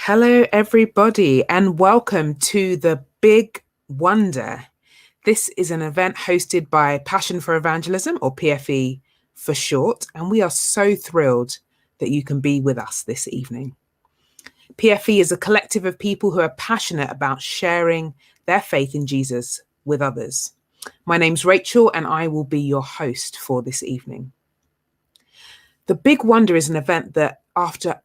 Hello, everybody, and welcome to the Big Wonder. This is an event hosted by Passion for Evangelism, or PFE for short, and we are so thrilled that you can be with us this evening. PFE is a collective of people who are passionate about sharing their faith in Jesus with others. My name's Rachel, and I will be your host for this evening. The Big Wonder is an event that, after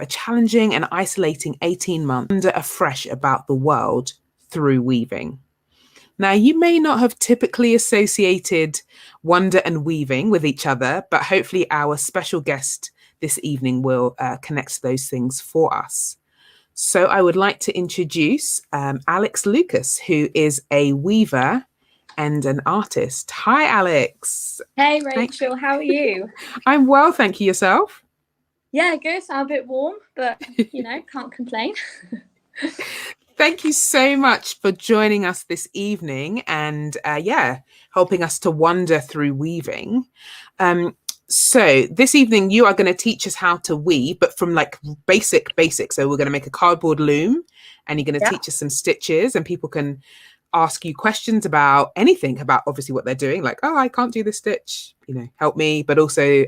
a challenging and isolating 18 months, wonder afresh about the world through weaving. Now, you may not have typically associated wonder and weaving with each other, but hopefully our special guest this evening will connect those things for us. So I would like to introduce Alex Lucas, who is a weaver and an artist. Hi, Alex. Hey, Rachel. How are you? I'm well, thank you. Yourself? Yeah, good. I'm a bit warm, but, can't complain. Thank you so much for joining us this evening and, helping us to wander through weaving. So this evening, you are going to teach us how to weave, but from like basic. So we're going to make a cardboard loom and you're going to teach us some stitches, and people can ask you questions about anything, about obviously what they're doing, like, oh, I can't do this stitch, help me. But also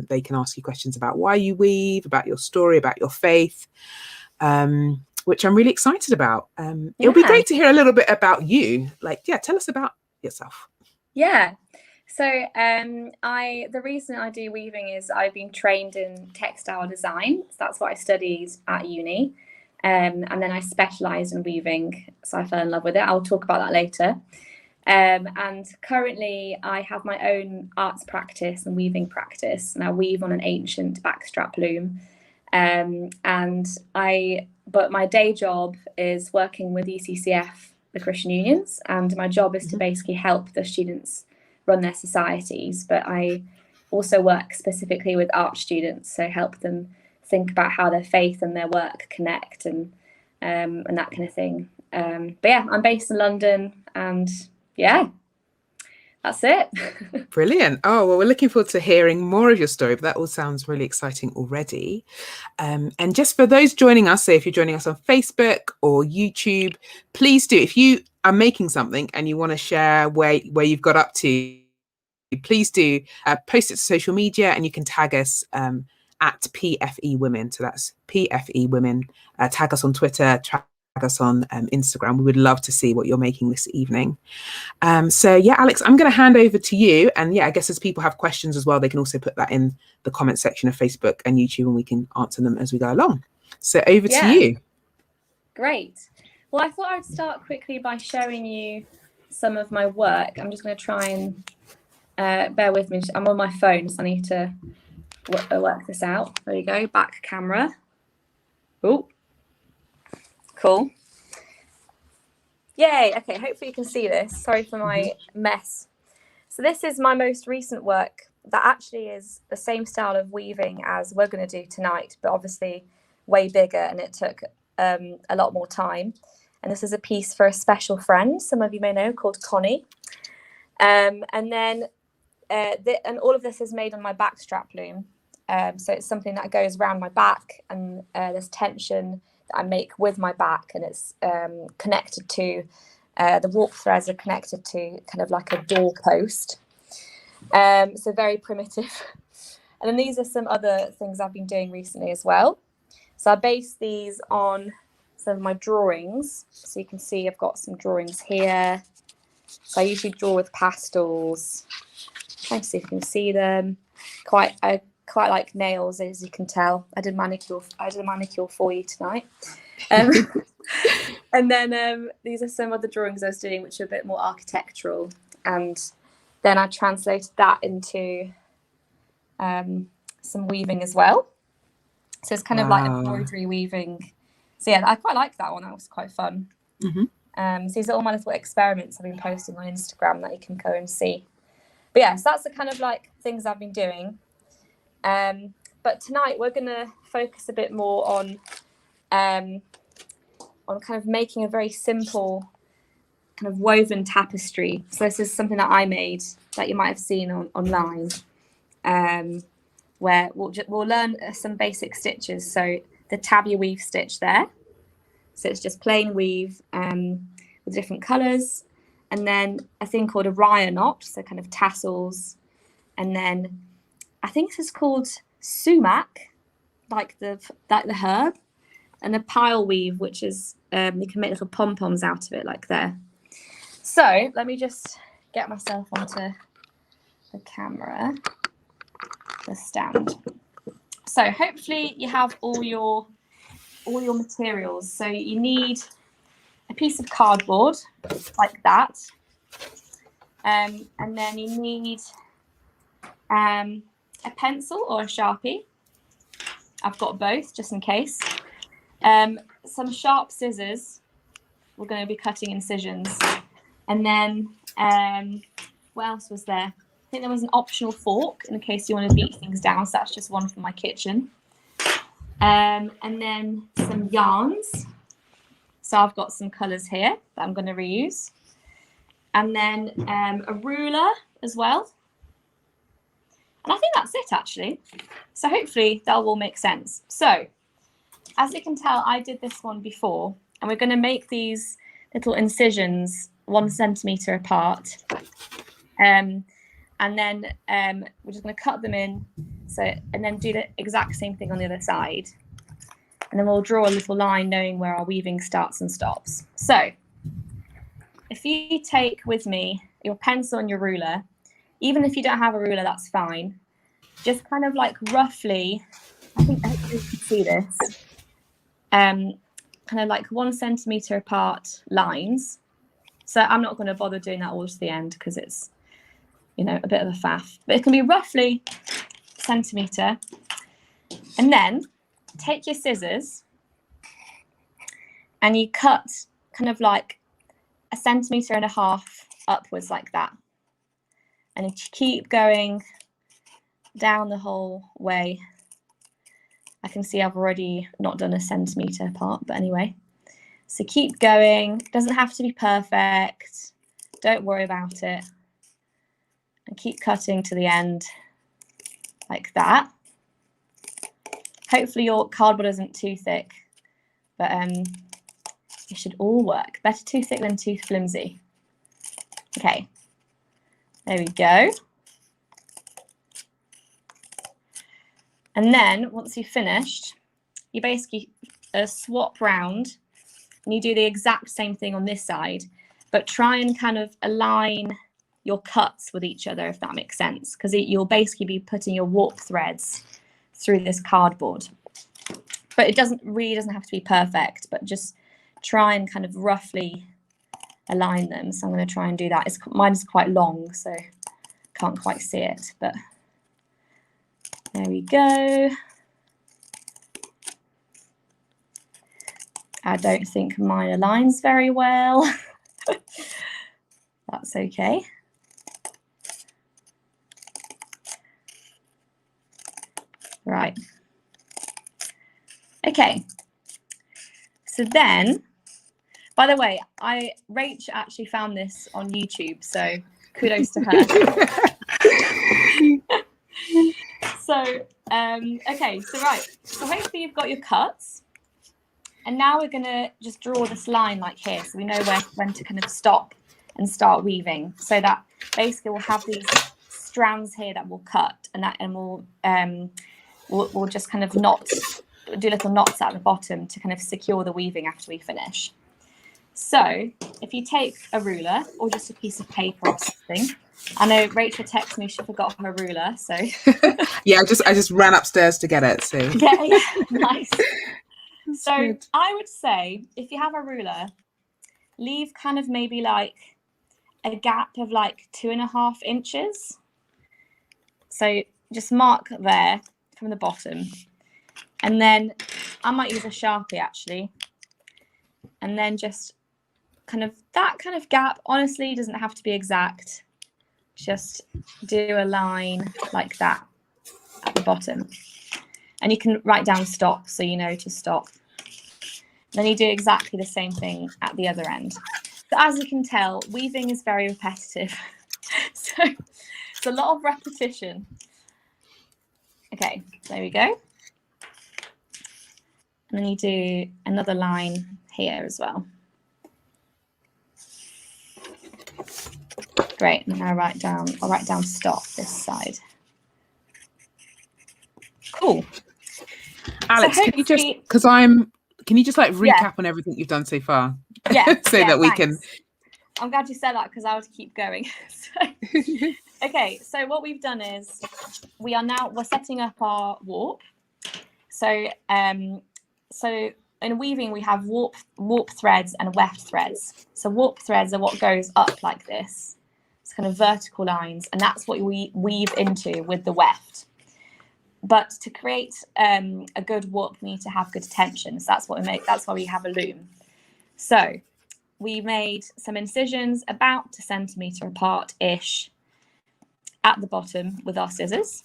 they can ask you questions about why you weave, about your story, about your faith, which I'm really excited about. It'll be great to hear a little bit about you. Tell us about yourself. Yeah. So the reason I do weaving is I've been trained in textile design. So that's what I studied at uni. And then I specialised in weaving, so I fell in love with it. I'll talk about that later. And currently I have my own arts practice and weaving practice, and I weave on an ancient backstrap loom. But my day job is working with ECCF, the Christian Unions, and my job is to basically help the students run their societies. But I also work specifically with art students, so help them think about how their faith and their work connect, and that kind of thing. But yeah, I'm based in London, and that's it. Brilliant. Oh, well, we're looking forward to hearing more of your story, but that all sounds really exciting already. And just for those joining us, so if you're joining us on Facebook or YouTube, please do, if you are making something and you want to share where you've got up to, please do post it to social media, and you can tag us at PFE Women. So that's PFE Women. Tag us on Twitter, tag us on Instagram. We would love to see what you're making this evening. Alex, I'm going to hand over to you. And I guess as people have questions as well, they can also put that in the comment section of Facebook and YouTube, and we can answer them as we go along. So over to you. Great. Well, I thought I'd start quickly by showing you some of my work. I'm just going to try and bear with me. I'm on my phone, so I need to work this out. There you go, back camera. Oh, cool. Yay. Okay, hopefully you can see this. Sorry for my mess. So this is my most recent work that actually is the same style of weaving as we're going to do tonight, but obviously way bigger, and it took a lot more time. And this is a piece for a special friend, some of you may know, called Connie. And all of this is made on my backstrap loom. So it's something that goes around my back, and there's tension that I make with my back, and it's connected to the warp threads are connected to kind of like a door post. So very primitive. And then these are some other things I've been doing recently as well. So I based these on some of my drawings. So you can see I've got some drawings here. So I usually draw with pastels. Trying to see if you can see them. Quite like nails, as you can tell. I did a manicure for you tonight. And then these are some other drawings I was doing, which are a bit more architectural. And then I translated that into some weaving as well. So it's kind of like embroidery weaving. So I quite like that one. That was quite fun. So these are all my little experiments I've been posting on Instagram that you can go and see. But so that's the kind of like things I've been doing. But tonight we're going to focus a bit more on kind of making a very simple kind of woven tapestry. So this is something that I made that you might have seen online, where we'll learn some basic stitches. So the tabby weave stitch there. So it's just plain weave with different colours. And then a thing called a raya knot, so kind of tassels. And then I think this is called sumac, like the herb. And a pile weave, which is, you can make little pom-poms out of it, like there. So let me just get myself onto the camera, the stand. So hopefully you have all your materials. So you need a piece of cardboard like that, and then you need a pencil or a Sharpie. I've got both just in case. Some sharp scissors. We're going to be cutting incisions. And then what else was there? I think there was an optional fork in case you want to beat things down. So that's just one from my kitchen. And then some yarns. So I've got some colours here that I'm going to reuse. And then a ruler as well. And I think that's it, actually. So hopefully that will make sense. So as you can tell, I did this one before. And we're going to make these little incisions 1 centimetre apart. And then we're just going to cut them in. And then do the exact same thing on the other side. And then we'll draw a little line knowing where our weaving starts and stops. So if you take with me your pencil and your ruler, even if you don't have a ruler, that's fine. Just kind of like roughly, I think you can see this, kind of like 1 centimetre apart lines. So I'm not going to bother doing that all to the end because it's, you know, a bit of a faff. But it can be roughly a centimetre. And then take your scissors and you cut kind of like 1.5 centimetres upwards like that. And you keep going down the whole way. I can see I've already not done 1 centimetre apart, but anyway. So keep going. It doesn't have to be perfect. Don't worry about it. And keep cutting to the end like that. Hopefully your cardboard isn't too thick, but it should all work. Better too thick than too flimsy. Okay, there we go. And then once you've finished, you basically swap round and you do the exact same thing on this side, but try and kind of align your cuts with each other, if that makes sense, because you'll basically be putting your warp threads through this cardboard. But it really doesn't have to be perfect, but just try and kind of roughly align them. So I'm going to try and do that. Mine's quite long, so can't quite see it, but there we go. I don't think mine aligns very well. That's okay. Right. Okay. So then, by the way, Rach actually found this on YouTube, so kudos to her. So, okay, so right. So hopefully you've got your cuts. And now we're going to just draw this line like here, so we know when to kind of stop and start weaving. So that basically we'll have these strands here that we'll cut, and we'll just kind of do little knots at the bottom to kind of secure the weaving after we finish. So if you take a ruler or just a piece of paper or something, I know Rachel texted me she forgot her ruler, so yeah, I just ran upstairs to get it. So yeah, nice. So good. I would say if you have a ruler, leave kind of maybe like a gap of like 2.5 inches. So just mark there from the bottom, and then I might use a Sharpie actually, and then just kind of that kind of gap. Honestly, doesn't have to be exact. Just do a line like that at the bottom, and you can write down stop so you know to stop. Then you do exactly the same thing at the other end. So as you can tell, weaving is very repetitive. So it's a lot of repetition. Okay, there we go. And then you do another line here as well. Great. And I'll write down stop this side. Cool. Alex, So can you just, can you just like recap on everything you've done so far? Yeah. So that we can. I'm glad you said that because I would keep going. Okay, so what we've done is we're setting up our warp. So so in weaving we have warp threads and weft threads. So warp threads are what goes up like this. It's kind of vertical lines, and that's what we weave into with the weft. But to create a good warp, we need to have good tension. So that's what we make. That's why we have a loom. So we made some incisions about a centimetre apart-ish at the bottom with our scissors,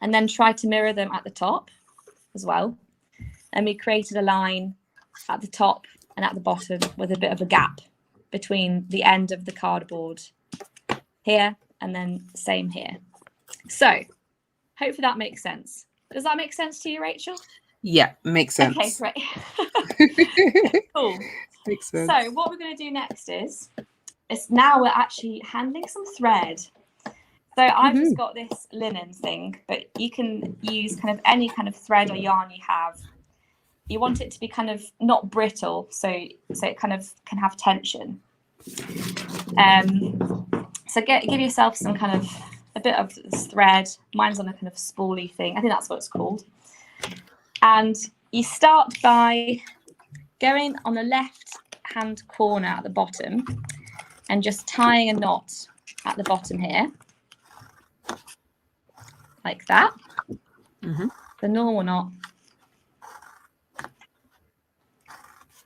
and then tried to mirror them at the top as well. And we created a line at the top and at the bottom with a bit of a gap between the end of the cardboard here and then same here. So hopefully that makes sense. Does that make sense to you, Rachel? Yeah, makes sense. Okay, great. Cool. Makes sense. So what we're going to do next is now we're actually handling some thread. So I've just got this linen thing, but you can use kind of any kind of thread or yarn you have. You want it to be kind of not brittle, so it kind of can have tension. So give yourself some kind of a bit of this thread. Mine's on a kind of spoolie thing. I think that's what it's called. And you start by going on the left hand corner at the bottom and just tying a knot at the bottom here, like that. The normal knot.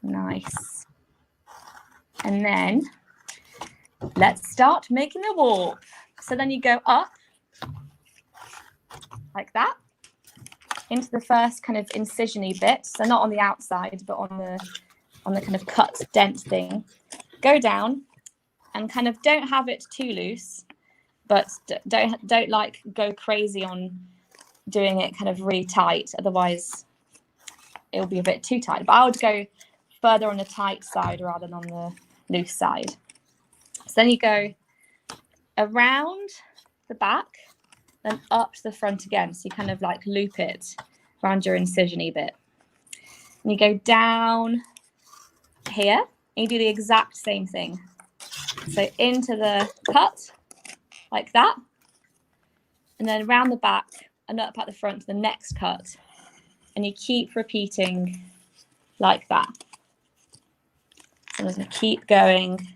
Nice. And then let's start making the warp. So then you go up like that into the first kind of incision-y bit. So not on the outside, but on the kind of cut dent thing. Go down and kind of don't have it too loose, but don't like go crazy on doing it kind of really tight. Otherwise it'll be a bit too tight. But I would go further on the tight side rather than on the loose side. So then you go around the back, then up to the front again. So you kind of like loop it around your incision-y bit. And you go down here, and you do the exact same thing. So into the cut, like that. And then around the back and up at the front to the next cut. And you keep repeating like that. So I'm just going to keep going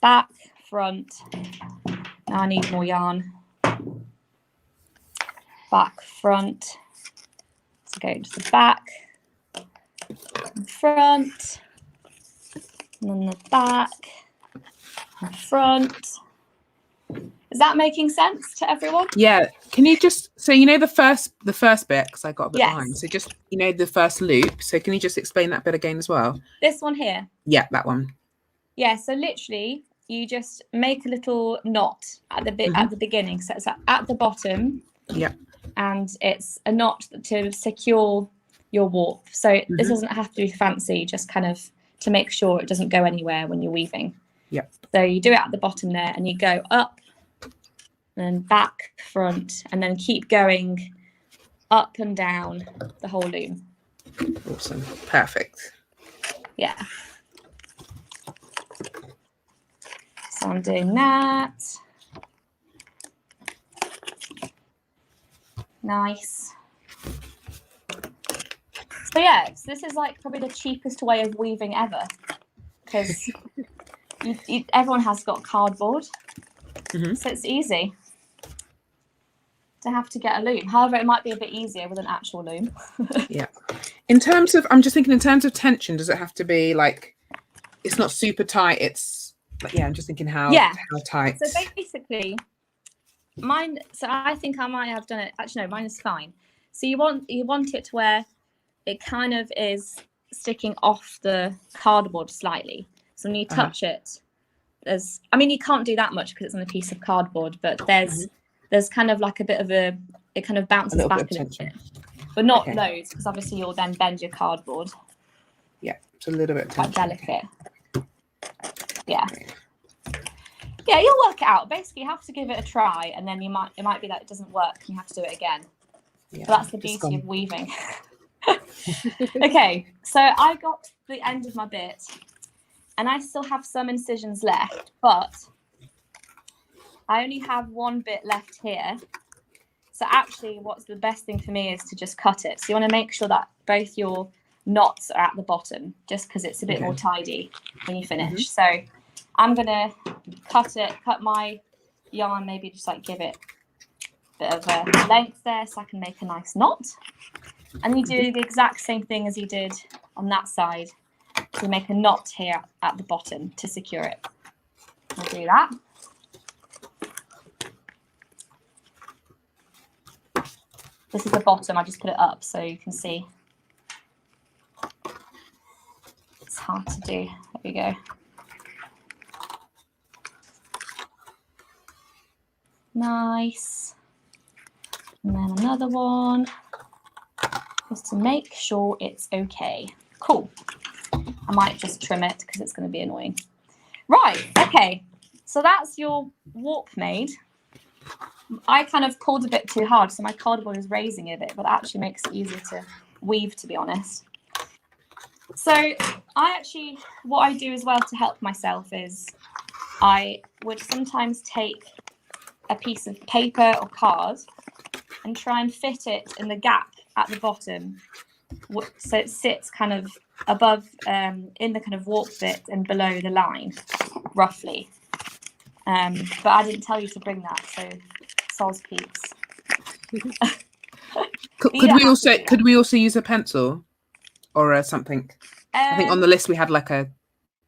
back, front. Now I need more yarn. Back, front. So go to the back, and front, and then the back, and front. Is that making sense to everyone? Yeah. Can you just, so you know the first bit, because I got a bit Yes. behind. So just, you know, the first loop. So can you just explain that bit again as well? This one here. Yeah, that one. Yeah. So literally, you just make a little knot at the beginning. So it's at the bottom. Yeah. And it's a knot to secure your warp. So this doesn't have to be fancy, just kind of to make sure it doesn't go anywhere when you're weaving. Yeah. So you do it at the bottom there, and you go up, and then back, front, and then keep going up and down the whole loom. Awesome. Perfect. Yeah. So I'm doing that. Nice. So yeah, so this is like probably the cheapest way of weaving ever, because everyone has got cardboard, so it's easy to have to get a loom. However, it might be a bit easier with an actual loom. Yeah. In terms of, I'm just thinking in terms of tension, does it have to be like, it's not super tight, it's, yeah, I'm just thinking how tight. So basically, mine, so I think I might have done it, actually no, mine is fine. So you want it to where it kind of is sticking off the cardboard slightly. So when you touch it, there's, I mean, you can't do that much because it's on a piece of cardboard, but there's kind of like a bit of it kind of bounces back a little bit. but not loads, because obviously you'll then bend your cardboard. Yeah, it's a little bit quite delicate. Yeah. Yeah, you'll work it out. Basically, you have to give it a try, and then it might be that it doesn't work, and you have to do it again. Yeah, but that's the beauty of weaving. Okay, so I got the end of my bit, and I still have some incisions left, but I only have one bit left here. So actually, what's the best thing for me is to just cut it. So you want to make sure that both your knots are at the bottom, just because it's a bit more tidy when you finish. So I'm gonna cut my yarn, maybe just like give it a bit of a length there so I can make a nice knot. And you do the exact same thing as you did on that side. So you make a knot here at the bottom to secure it. I'll do that. This is the bottom, I just put it up so you can see. It's hard to do. There we go. Nice. And then another one, just to make sure it's okay. Cool. I might just trim it because it's going to be annoying. Right, okay. So that's your warp made. I kind of pulled a bit too hard, so my cardboard is raising a bit, but that actually makes it easier to weave, to be honest. So what I do as well to help myself is I would sometimes take a piece of paper or card and try and fit it in the gap at the bottom, so it sits kind of above, in the kind of warp bit and below the line, roughly. But I didn't tell you to bring that, so soz peeps. Could we also use a pencil or something? I think on the list we had like a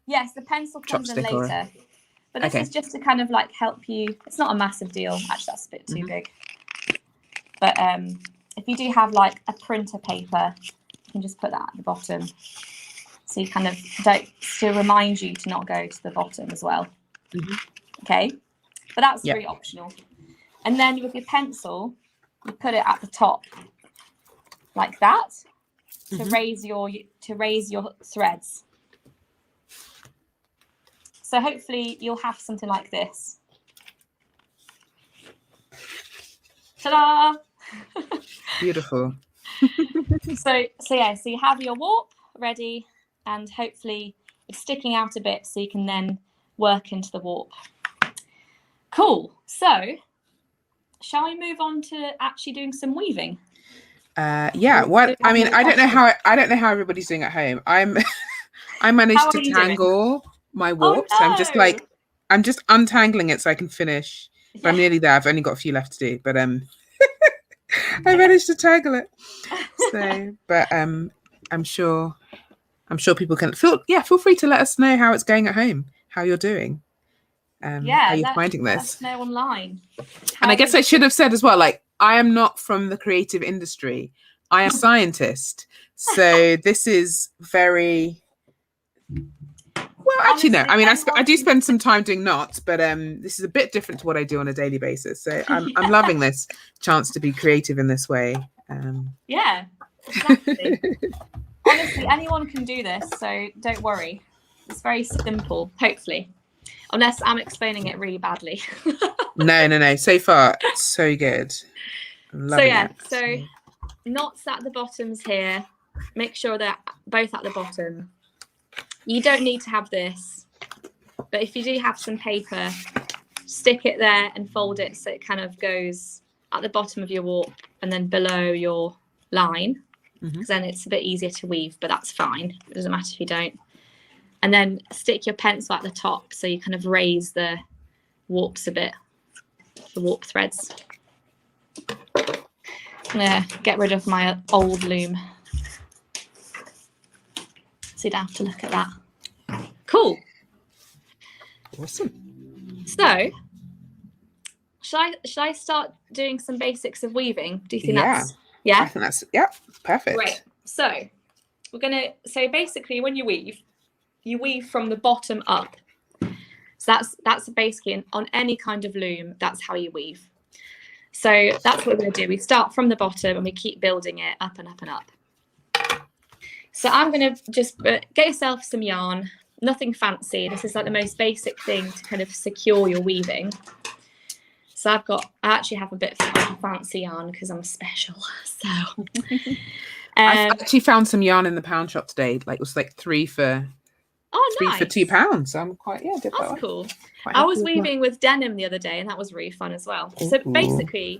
the pencil comes in later. But this is just to kind of like help you. It's not a massive deal. Actually, that's a bit too big. But if you do have like a printer paper, you can just put that at the bottom. So you kind of to remind you to not go to the bottom as well. Okay, but that's really optional. And then with your pencil, you put it at the top like that to raise your threads. So hopefully you'll have something like this. Ta-da! Beautiful. So you have your warp ready, and hopefully it's sticking out a bit so you can then work into the warp. Cool. So shall we move on to actually doing some weaving? What I mean, I don't know how everybody's doing at home. I managed to tangle my warp. So I'm just untangling it so I can finish. But I'm nearly there. I've only got a few left to do, but I managed to tangle it. So, but I'm sure people can feel free to let us know how it's going at home, how you're doing. How you're finding this. Let us know online. And I guess I should have said as well, like, I am not from the creative industry. I am a scientist. So this is very well, actually, no. I mean, I do spend some time doing knots, but this is a bit different to what I do on a daily basis. So I'm loving this chance to be creative in this way. Yeah, exactly. Honestly, anyone can do this, so don't worry. It's very simple, hopefully. Unless I'm explaining it really badly. No. So far, so good. So knots at the bottoms here. Make sure they're both at the bottom. You don't need to have this, but if you do have some paper, stick it there and fold it so it kind of goes at the bottom of your warp and then below your line, because then it's a bit easier to weave, but that's fine. It doesn't matter if you don't. And then stick your pencil at the top so you kind of raise the warps a bit, the warp threads. I'm gonna get rid of my old loom, so you don't have to look at that. Cool. Awesome. So should I start doing some basics of weaving? Do you think that's I think that's perfect. Great. So basically when you weave from the bottom up. So that's basically on any kind of loom, that's how you weave. So that's what we're going to do. We start from the bottom and we keep building it up and up and up. So I'm going to just get yourself some yarn, nothing fancy. This is like the most basic thing to kind of secure your weaving. So I actually have a bit of fancy yarn because I'm special. So I actually found some yarn in the pound shop today. Like it was like £3 for £2. So I'm quite That's cool. I was weaving with denim the other day, and that was really fun as well. So basically,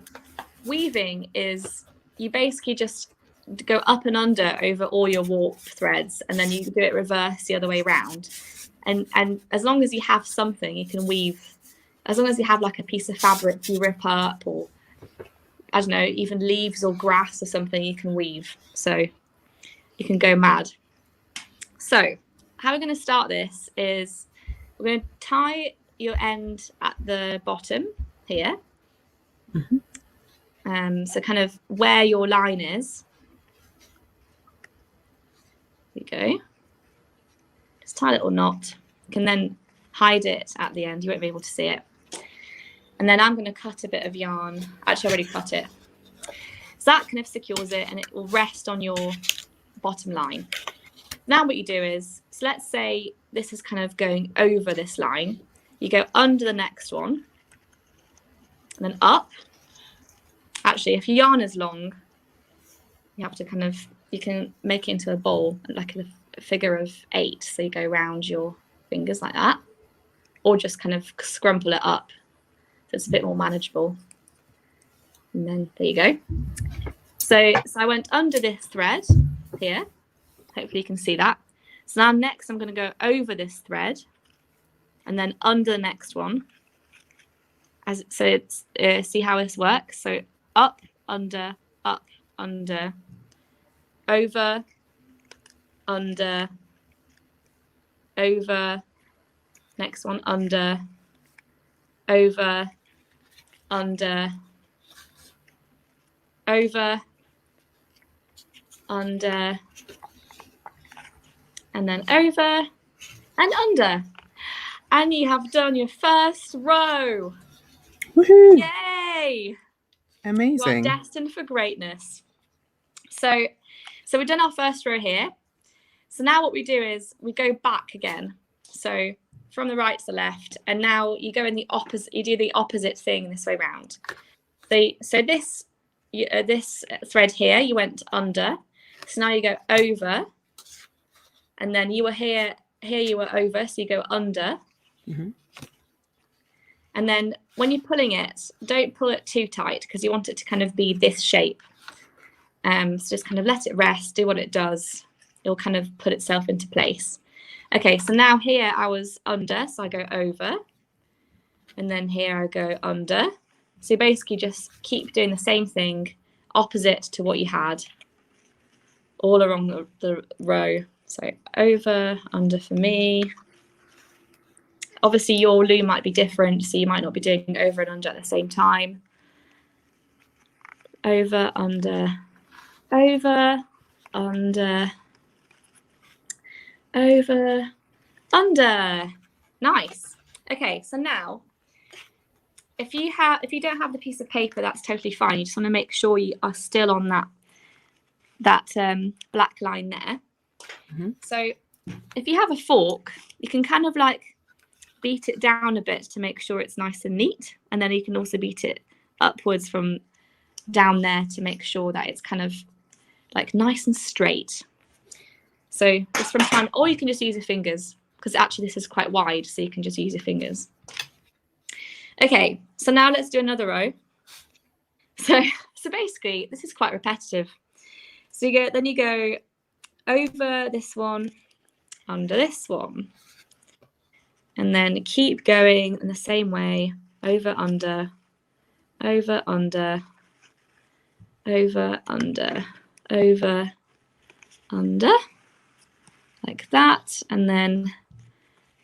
weaving is you basically just go up and under over all your warp threads, and then you do it reverse the other way around. And as long as you have something, you can weave. As long as you have like a piece of fabric you rip up, or I don't know, even leaves or grass or something, you can weave. So you can go mad. So how we're going to start this is we're going to tie your end at the bottom here. So kind of where your line is. There you go. Just tie a little knot. You can then hide it at the end. You won't be able to see it. And then I'm going to cut a bit of yarn. Actually, I already cut it. So that kind of secures it, and it will rest on your bottom line. Now what you do is, so let's say this is kind of going over this line. You go under the next one, and then up. Actually, if your yarn is long, you have to kind of, you can make it into a bowl, like a figure of 8. So you go around your fingers like that, or just kind of scrumple it up so it's a bit more manageable. And then there you go. So I went under this thread here. Hopefully you can see that. So now next I'm going to go over this thread and then under the next one. So it's see how this works. So up, under, over, under, over, next one, under, over, under, over, under, and then over and under. And you have done your first row. Woohoo! Yay! Amazing. You are destined for greatness. So we've done our first row here. So now what we do is we go back again. So from the right to the left, and now you go in the opposite. You do the opposite thing this way round. So this thread here, you went under. So now you go over, and then you were here. Here you were over, so you go under. And then when you're pulling it, don't pull it too tight because you want it to kind of be this shape. So just kind of let it rest, do what it does. It'll kind of put itself into place. Okay, so now here I was under, so I go over. And then here I go under. So you basically just keep doing the same thing, opposite to what you had, all along the row. So over, under for me. Obviously your loom might be different, so you might not be doing over and under at the same time. Over, under, over, under, over, under. Nice. Okay, so now if you don't have the piece of paper, that's totally fine. You just want to make sure you are still on that black line there. So if you have a fork, you can kind of like beat it down a bit to make sure it's nice and neat, and then you can also beat it upwards from down there to make sure that it's kind of like nice and straight. So just from time, or you can just use your fingers, because actually this is quite wide, so you can just use your fingers. Okay, so now let's do another row. So basically this is quite repetitive. So you go over this one, under this one, and then keep going in the same way, over, under, over, under, over, under, over, under, like that. And then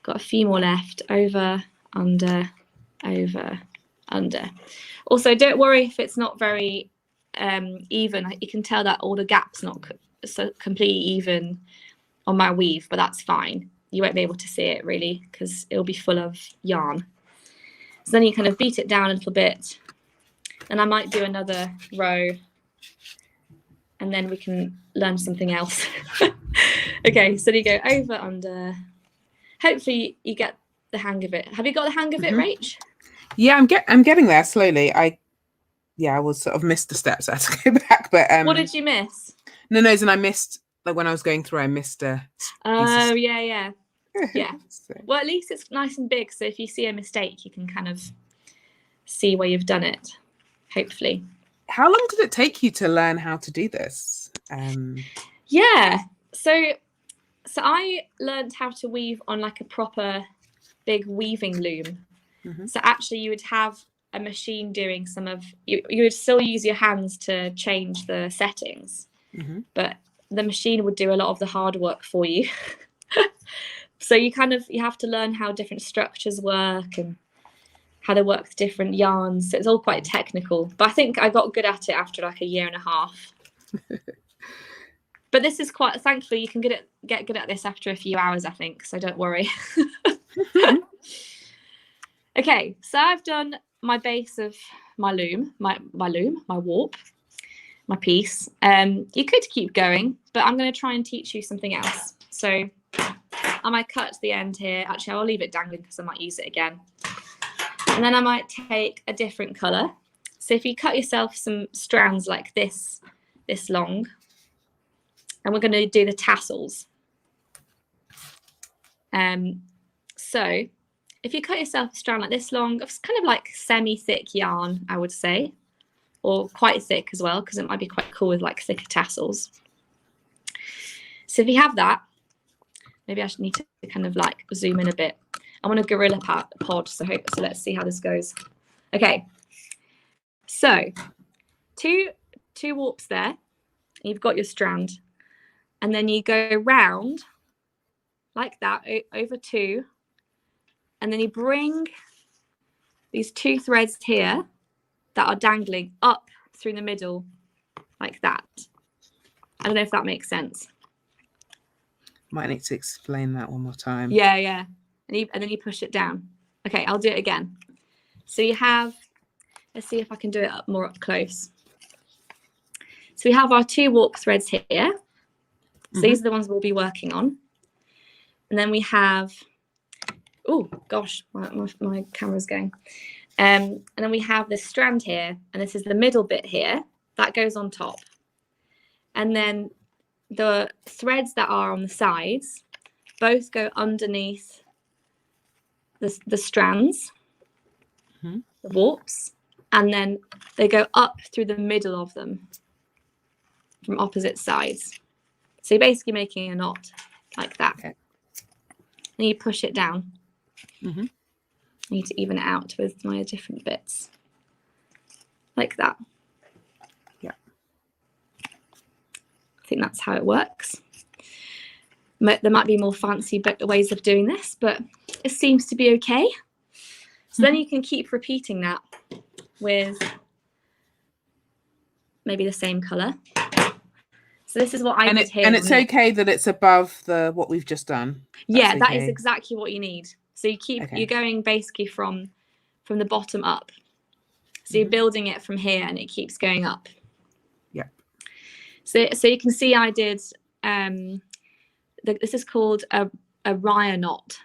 got a few more left, over, under, over, under. Also, don't worry if it's not very even. You can tell that all the gaps not so completely even on my weave, but that's fine. You won't be able to see it really because it'll be full of yarn. So then you kind of beat it down a little bit, And I might do another row and then we can learn something else. Okay, so you go over, under. Hopefully you get the hang of it. Have you got the hang of it, Rach? Yeah, I'm getting there slowly. I was sort of missed the steps. I had to go back, but what did you miss? No, and I missed, like when I was going through, I missed a Oh, yeah. So. Well, at least it's nice and big, so if you see a mistake, you can kind of see where you've done it, hopefully. How long did it take you to learn how to do this? Yeah, so I learned how to weave on like a proper big weaving loom. So actually you would have a machine doing some of, you would still use your hands to change the settings, but the machine would do a lot of the hard work for you. So you have to learn how different structures work and how they work with different yarns. So it's all quite technical, but I think I got good at it after like a year and a half. But this is quite, thankfully you can get good at this after a few hours, I think, so don't worry. Okay, so I've done my base of my loom, my warp, my piece. You could keep going, but I'm going to try and teach you something else. So I might cut the end here. Actually, I'll leave it dangling because I might use it again. And then I might take a different colour. So if you cut yourself some strands like this long, and we're going to do the tassels. So if you cut yourself a strand like this long, it's kind of like semi-thick yarn, I would say, or quite thick as well, because it might be quite cool with like thicker tassels. So if you have that, maybe I should need to kind of like zoom in a bit. I want a gorilla pod, so let's see how this goes. Okay, so two warps there. You've got your strand, and then you go round like that over two, and then you bring these two threads here that are dangling up through the middle like that. I don't know if that makes sense. Might need to explain that one more time. Yeah. And then you push it down. Okay, I'll do it again. So you have, let's see if I can do it more up close. So we have our two warp threads here. So these are the ones we'll be working on. And then we have, oh gosh, my camera's going. And then we have this strand here, and this is the middle bit here that goes on top. And then the threads that are on the sides both go underneath the strands, the warps, and then they go up through the middle of them from opposite sides. So you're basically making a knot like that. Okay. And you push it down. I need to even it out with my different bits. Like that. Yeah. I think that's how it works. There might be more fancy ways of doing this, but it seems to be okay. So then you can keep repeating that with maybe the same colour. So this is what I did here. And it's okay that it's above what we've just done. Yeah, that is exactly what you need. So you keep you're going basically from the bottom up. So you're building it from here, and it keeps going up. Yeah. So you can see I did. This is called a raya knot.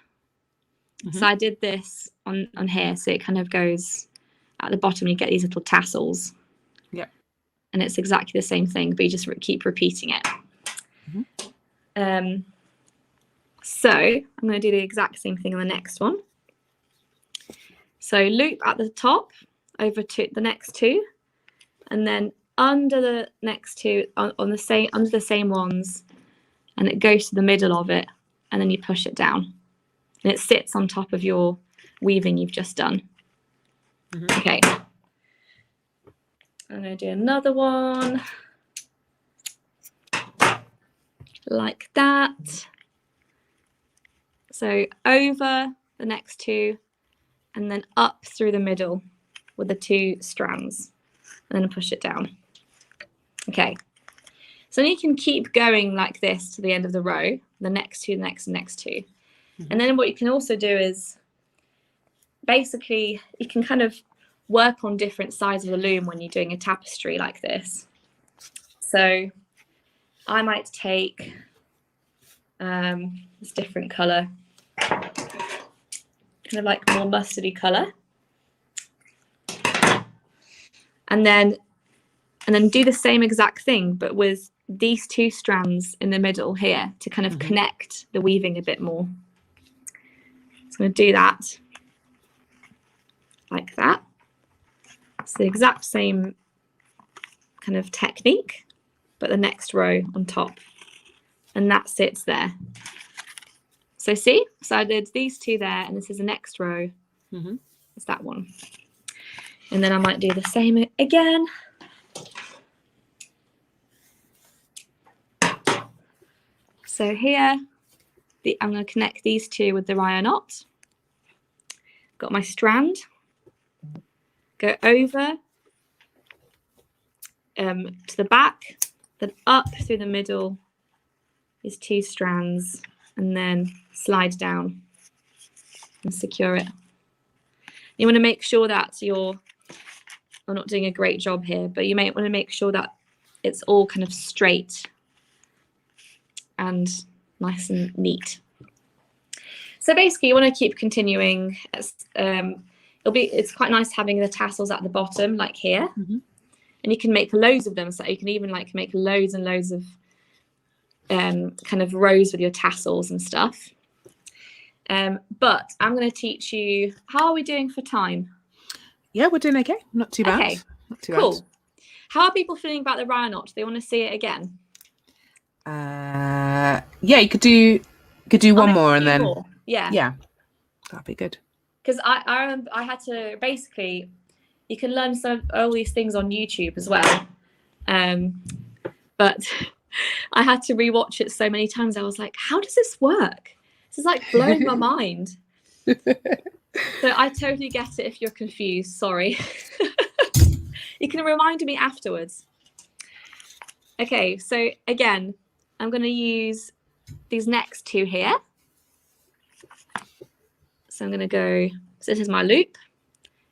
So I did this on here, so it kind of goes at the bottom. You get these little tassels. Yeah. And it's exactly the same thing, but you just keep repeating it. So I'm going to do the exact same thing on the next one. So loop at the top over to the next two, and then under the next two under the same ones, and it goes to the middle of it, and then you push it down, and it sits on top of your weaving you've just done. Okay. I'm going to do another one like that. So over the next two, and then up through the middle with the two strands, and then push it down. Okay. So then you can keep going like this to the end of the row, the next two, the next two. And then what you can also do is basically you can kind of work on different sides of the loom when you're doing a tapestry like this. So I might take this different colour, kind of like more mustardy colour, and then do the same exact thing, but with these two strands in the middle here to kind of connect the weaving a bit more. So I'm going to do that like that. It's the exact same kind of technique, but the next row on top, and that sits there. So see, so I did these two there, and this is the next row. It's that one, and then I might do the same again. So here, I'm going to connect these two with the wire knot. Got my strand. Go over to the back, then up through the middle is two strands, and then slide down and secure it. You want to make sure that I'm not doing a great job here, but you may want to make sure that it's all kind of straight and nice and neat. So basically you want to keep continuing. It's quite nice having the tassels at the bottom, like here, and you can make loads of them. So you can even like make loads and loads of kind of rows with your tassels and stuff. But I'm going to teach you, how are we doing for time? Yeah, we're doing okay. Not too bad. Okay, not too cool. bad. How are people feeling about the wire knot? Do they want to see it again? Yeah, you could do one more and then more. Yeah, that'd be good. Because I had to basically, you can learn all these things on YouTube as well, but I had to rewatch it so many times. I was like, how does this work? This is like blowing my mind. So I totally get it if you're confused. Sorry. You can remind me afterwards. Okay, so again, I'm going to use these next two here. So I'm going to go, so this is my loop,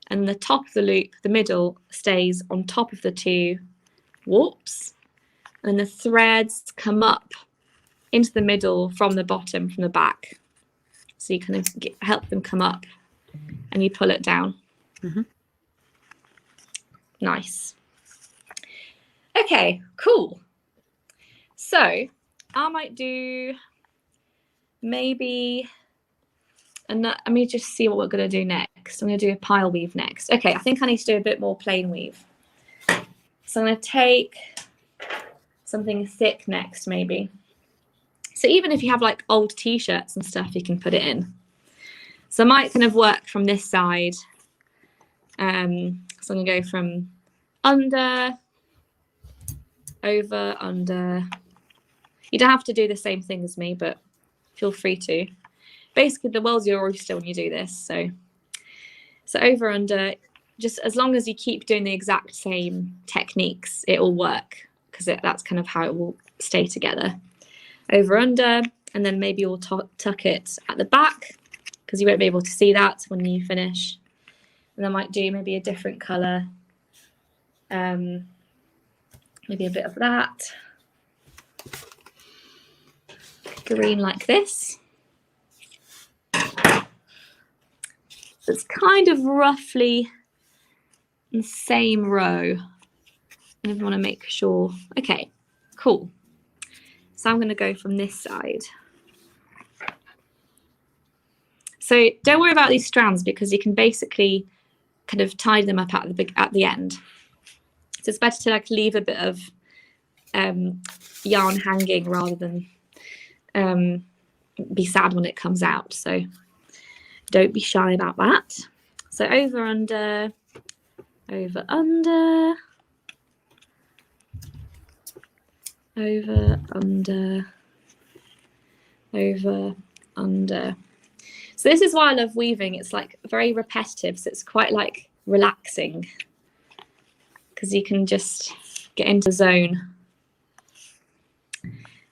and the top of the loop, the middle, stays on top of the two warps, and the threads come up into the middle from the bottom, from the back. So you kind of help them come up, and you pull it down. Nice. Okay, cool. So I might do maybe, and let me just see what we're going to do next. I'm going to do a pile weave next. Okay, I think I need to do a bit more plain weave. So I'm going to take something thick next, maybe. So even if you have like old t-shirts and stuff, you can put it in. So I might kind of work from this side. So I'm going to go from under, over, under. You don't have to do the same thing as me, but feel free to. Basically, the world's your oyster when you do this. So over, under, just as long as you keep doing the exact same techniques, it will work, because that's kind of how it will stay together. Over, under, and then maybe you'll tuck it at the back, because you won't be able to see that when you finish. And I might do maybe a different colour, maybe a bit of that, green like this. It's kind of roughly the same row. And I want to make sure. Okay, cool. So I'm going to go from this side. So don't worry about these strands, because you can basically kind of tie them up at the end. So it's better to like leave a bit of yarn hanging rather than be sad when it comes out. So don't be shy about that. So over, under, over, under, over, under, over, under. So this is why I love weaving. It's like very repetitive, so it's quite like relaxing, because you can just get into the zone.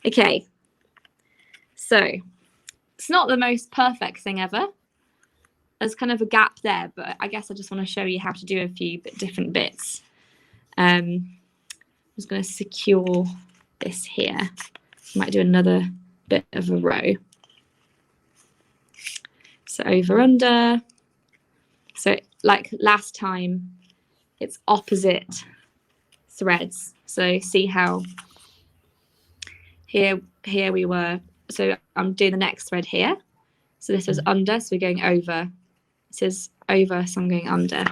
Okay, so it's not the most perfect thing ever. there's kind of a gap there, but I guess I just want to show you how to do a few different bits. I'm just going to secure this here. Might do another bit of a row. So over under. So like last time, it's opposite threads. So see how here we were. So I'm doing the next thread here. So this was under, so we're going over. This is over, so I'm going under.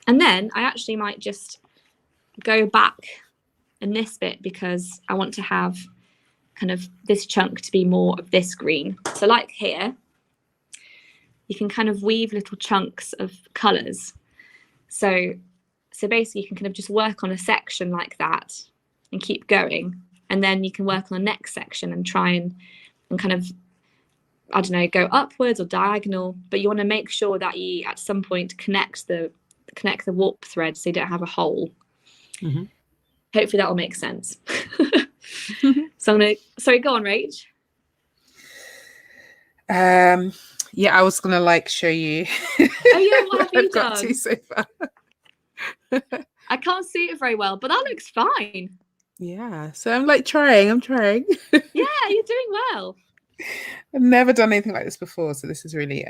And then I actually might just go back in this bit because I want to have kind of this chunk to be more of this green. So like here, you can kind of weave little chunks of colours. So basically you can kind of just work on a section like that and keep going. And then you can work on the next section and try and kind of, I don't know, go upwards or diagonal, but you want to make sure that you at some point connect the warp thread so you don't have a hole. Mm-hmm. Hopefully that will make sense. So I'm gonna, sorry, go on, Rach. Yeah, I was gonna like show you. Oh yeah, what have you I've got to so far. I can't see it very well, but that looks fine. Yeah, so I'm like trying. Yeah, you're doing well. I've never done anything like this before, so this is really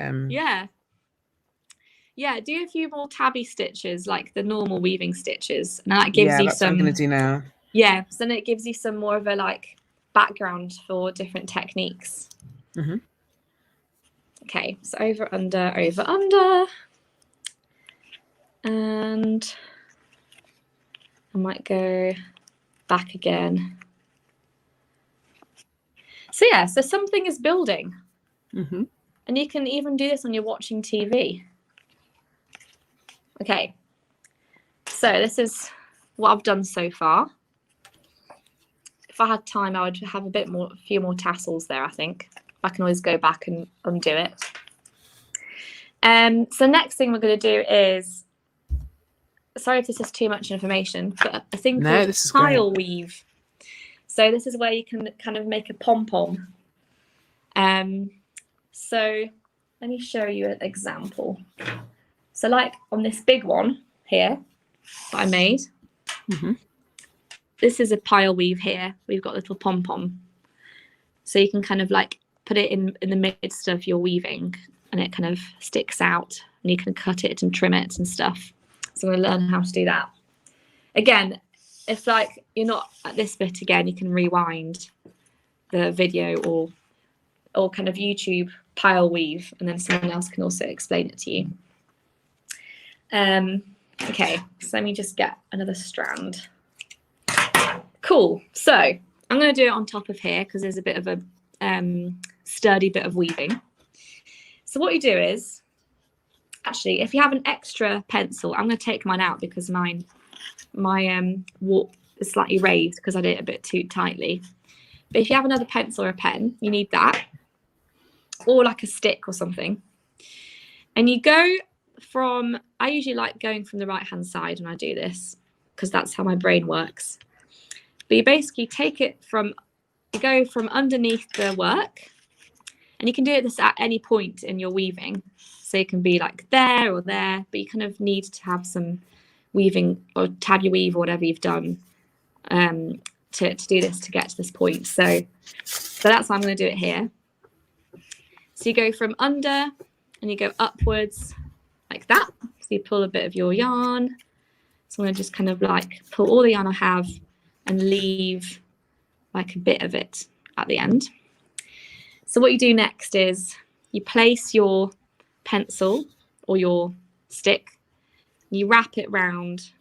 yeah, do a few more tabby stitches like the normal weaving stitches, and that gives you that's some. What I'm gonna do now. Yeah, so then it gives you some more of a like background for different techniques. Mm-hmm. Okay, so over under, and I might go back again. So yeah, so something is building. Mm-hmm. And you can even do this when you're watching TV. Okay, so this is what I've done so far. If I had time, I would have a few more tassels there, I think. I can always go back and undo it. So next thing we're going to do is, sorry if this is too much information, but a thing called pile weave. So this is where you can kind of make a pom-pom. So let me show you an example. So like on this big one here that I made, this is a pile weave here. We've got a little pom-pom. So you can kind of like put it in the midst of your weaving and it kind of sticks out and you can cut it and trim it and stuff. So I'm going to learn how to do that. Again, if like you're not at this bit again, you can rewind the video or kind of YouTube pile weave and then someone else can also explain it to you. Okay, so let me just get another strand. Cool. So I'm going to do it on top of here because there's a bit of a sturdy bit of weaving. So what you do is, actually, if you have an extra pencil, I'm going to take mine out because my warp is slightly raised because I did it a bit too tightly. But if you have another pencil or a pen, you need that, or like a stick or something. And you go from, I usually like going from the right-hand side when I do this because that's how my brain works. But you basically take it from, you go from underneath the work, and you can do this at any point in your weaving. So it can be like there or there, but you kind of need to have some weaving or tabby weave or whatever you've done to do this, to get to this point. So that's how I'm going to do it here. So you go from under and you go upwards like that. So you pull a bit of your yarn. So I'm going to just kind of like pull all the yarn I have and leave like a bit of it at the end. So what you do next is you place your pencil or your stick, you wrap it round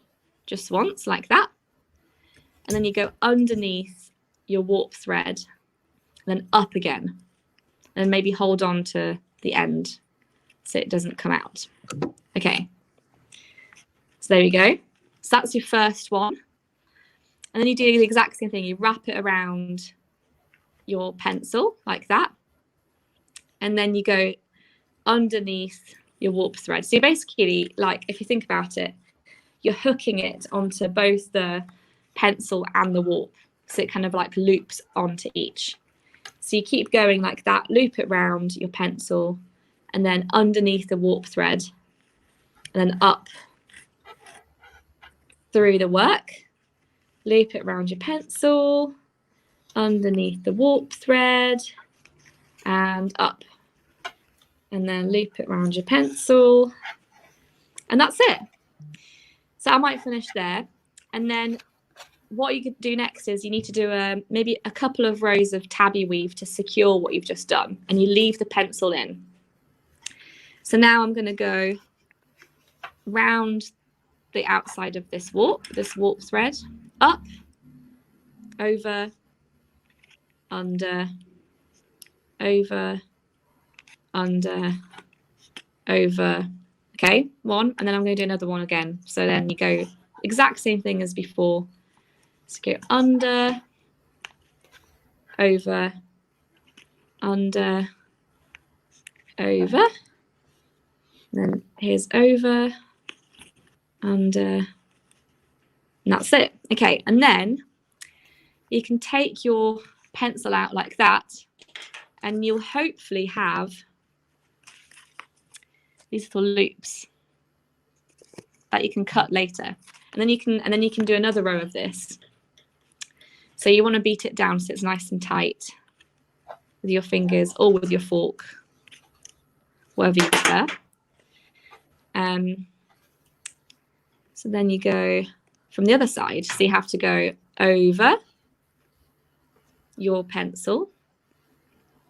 just once like that, and then you go underneath your warp thread and then up again, and maybe hold on to the end so it doesn't come out. Okay, so there you go. So that's your first one, and then you do the exact same thing. You wrap it around your pencil like that, and then you go underneath your warp thread. So you basically, like, if you think about it, you're hooking it onto both the pencil and the warp, so it kind of like loops onto each. So you keep going like that, loop it round your pencil, and then underneath the warp thread, and then up through the work, loop it round your pencil, underneath the warp thread, and up. And then loop it round your pencil, and that's it. So I might finish there. And then what you could do next is you need to do maybe a couple of rows of tabby weave to secure what you've just done, and you leave the pencil in. So now I'm going to go round the outside of this warp thread, up, over, under, over, under, over. Okay, one, and then I'm going to do another one again. So then you go exact same thing as before. So go under, over, under, over. Then here's over, under, and that's it. Okay, and then you can take your pencil out like that, and you'll hopefully have these little loops that you can cut later. And then you can do another row of this. So you want to beat it down so it's nice and tight with your fingers or with your fork, whatever you prefer. So then you go from the other side. So you have to go over your pencil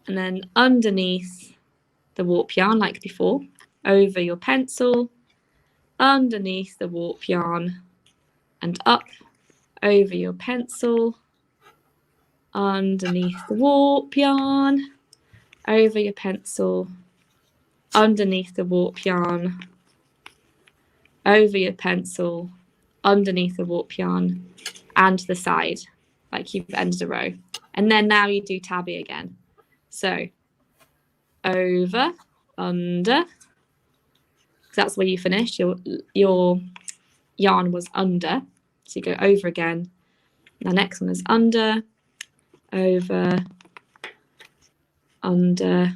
and then underneath the warp yarn like before, over your pencil, underneath the warp yarn, and up, over your pencil, underneath the warp yarn, over your pencil, underneath the warp yarn, over your pencil, underneath the warp yarn, and the side, like you've ended a row. And then now you do tabby again. So over, under, that's where you finished. Your yarn was under, so you go over again. The next one is under, over, under,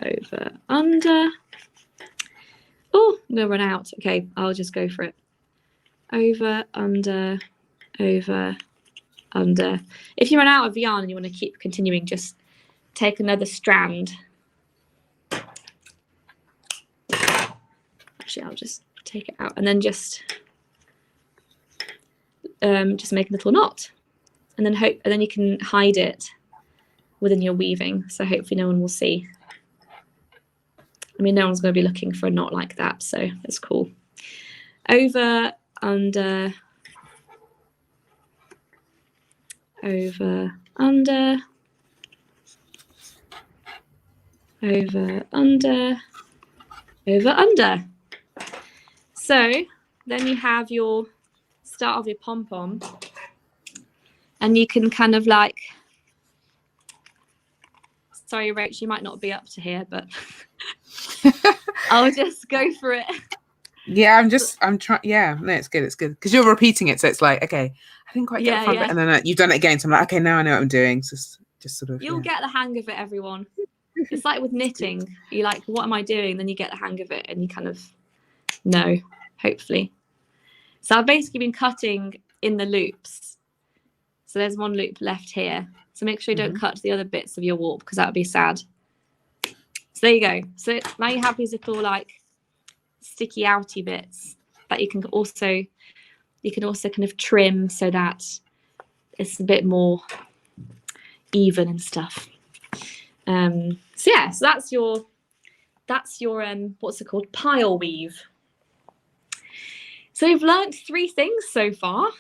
over, under. Oh, I'm gonna run out. Okay, I'll just go for it. Over, under, over, under. If you run out of yarn and you want to keep continuing, just take another strand. Actually, I'll just take it out and then just make a little knot, and then you can hide it within your weaving. So hopefully no one will see. I mean, no one's going to be looking for a knot like that, so it's cool. Over, under, over, under, over, under, over, under. So then you have your start of your pom-pom, and you can kind of like, sorry Rach, you might not be up to here, but I'll just go for it. Yeah, I'm trying. Yeah, no, it's good because you're repeating it, so it's like, okay, I didn't quite get the front bit, and then you've done it again, so I'm like, okay, now I know what I'm doing. So just sort of, you'll get the hang of it, everyone. It's like with knitting, you're like, what am I doing? Then you get the hang of it and you kind of know, hopefully. So I've basically been cutting in the loops. So there's one loop left here. So make sure you don't cut the other bits of your warp, because that would be sad. So there you go. So now you have these little like sticky outy bits that you can also kind of trim so that it's a bit more even and stuff. So yeah, so that's your what's it called, pile weave. So we've learned 3 things so far.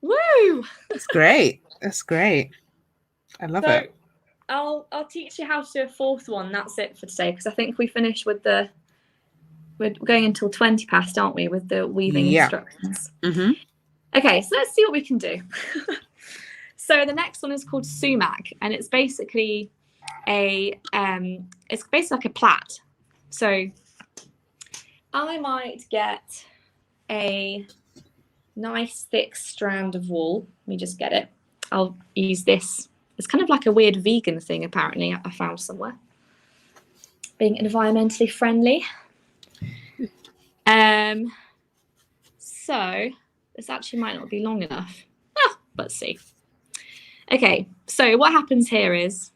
Woo! That's great. That's great. I love it. I'll teach you how to do a 4th one. That's it for today, because I think we finished with we're going until 20 past, aren't we, with the weaving instructions? Okay, so let's see what we can do. So the next one is called sumac, and it's basically like a plait. So I might get a nice thick strand of wool. Let me just get it. I'll use this It's kind of like a weird vegan thing, apparently, I found somewhere. Being environmentally friendly. So this actually might not be long enough. Let's see. Okay, so what happens here is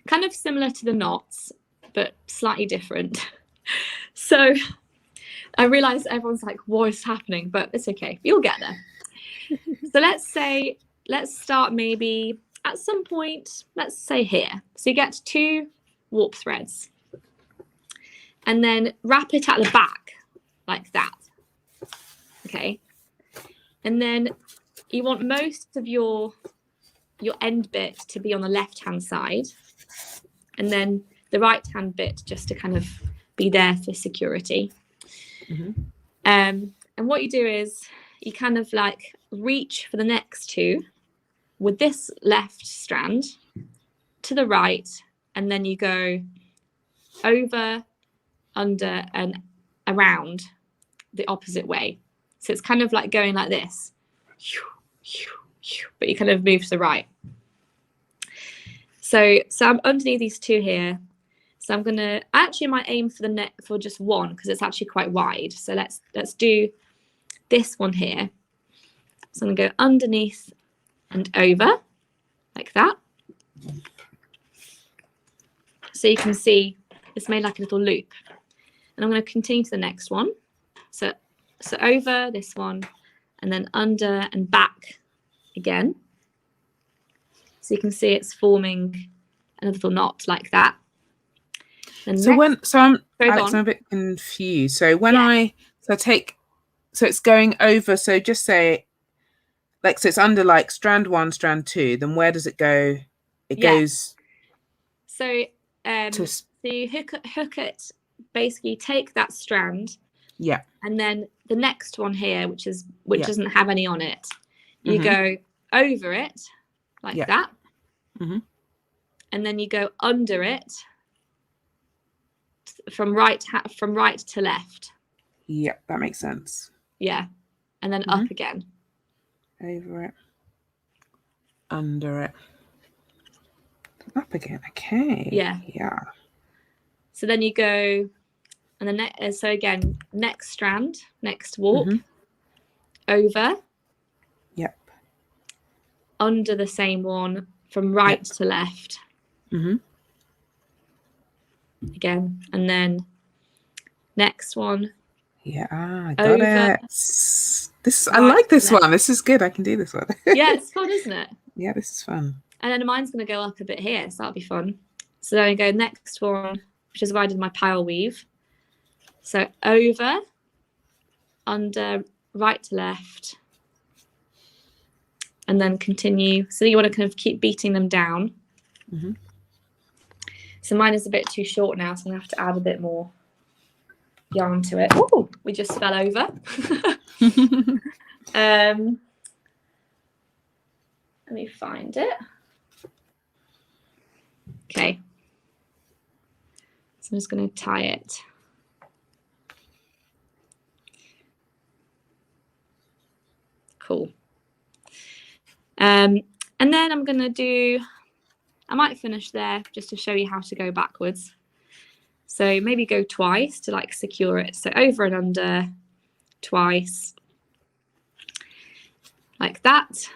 kind of similar to the knots, but slightly different. So I realize everyone's like, what is happening? But it's okay, you'll get there. So let's start maybe at some point, let's say here. So you get 2 warp threads and then wrap it at the back like that. Okay. And then you want most of your end bit to be on the left-hand side, and then the right-hand bit just to kind of be there for security. And what you do is you kind of like reach for the next 2 with this left strand to the right, and then you go over, under, and around the opposite way. So it's kind of like going like this, but you kind of move to the right. So I'm underneath these 2 here. So I'm gonna actually might aim for the net for just 1 because it's actually quite wide. So let's do this one here. So I'm gonna go underneath and over like that. So you can see it's made like a little loop. And I'm going to continue to the next one. So over this one, and then under and back again. So you can see it's forming a little knot like that. And I'm a bit confused. So so it's going over. So just say, like, so it's under like strand 1, strand 2. Then where does it go? It goes. So you hook it. Basically, take that strand. Yeah. And then the next one here, which doesn't have any on it, you go over it like that. And then you go under it from right to left. Yeah, that makes sense. Yeah. And then up again. Over it. Under it. Up again. Okay. Yeah. Yeah. So then you go, and then so again, next strand, next warp, over. Yep. Under the same one from right to left. Again, and then next one. Yeah, I got it. I like this one. This is good. I can do this one. Yeah, it's fun, isn't it? Yeah, this is fun. And then mine's going to go up a bit here, so that'll be fun. So then I go next one, which is where I did my pile weave. So over, under, right to left, and then continue. So you want to kind of keep beating them down. So mine is a bit too short now, so I'm going to have to add a bit more yarn to it. Oh, we just fell over. Let me find it. Okay. So I'm just going to tie it. Cool. And then I'm going to do, I might finish there just to show you how to go backwards. So maybe go twice to like secure it. So over and under twice, like that.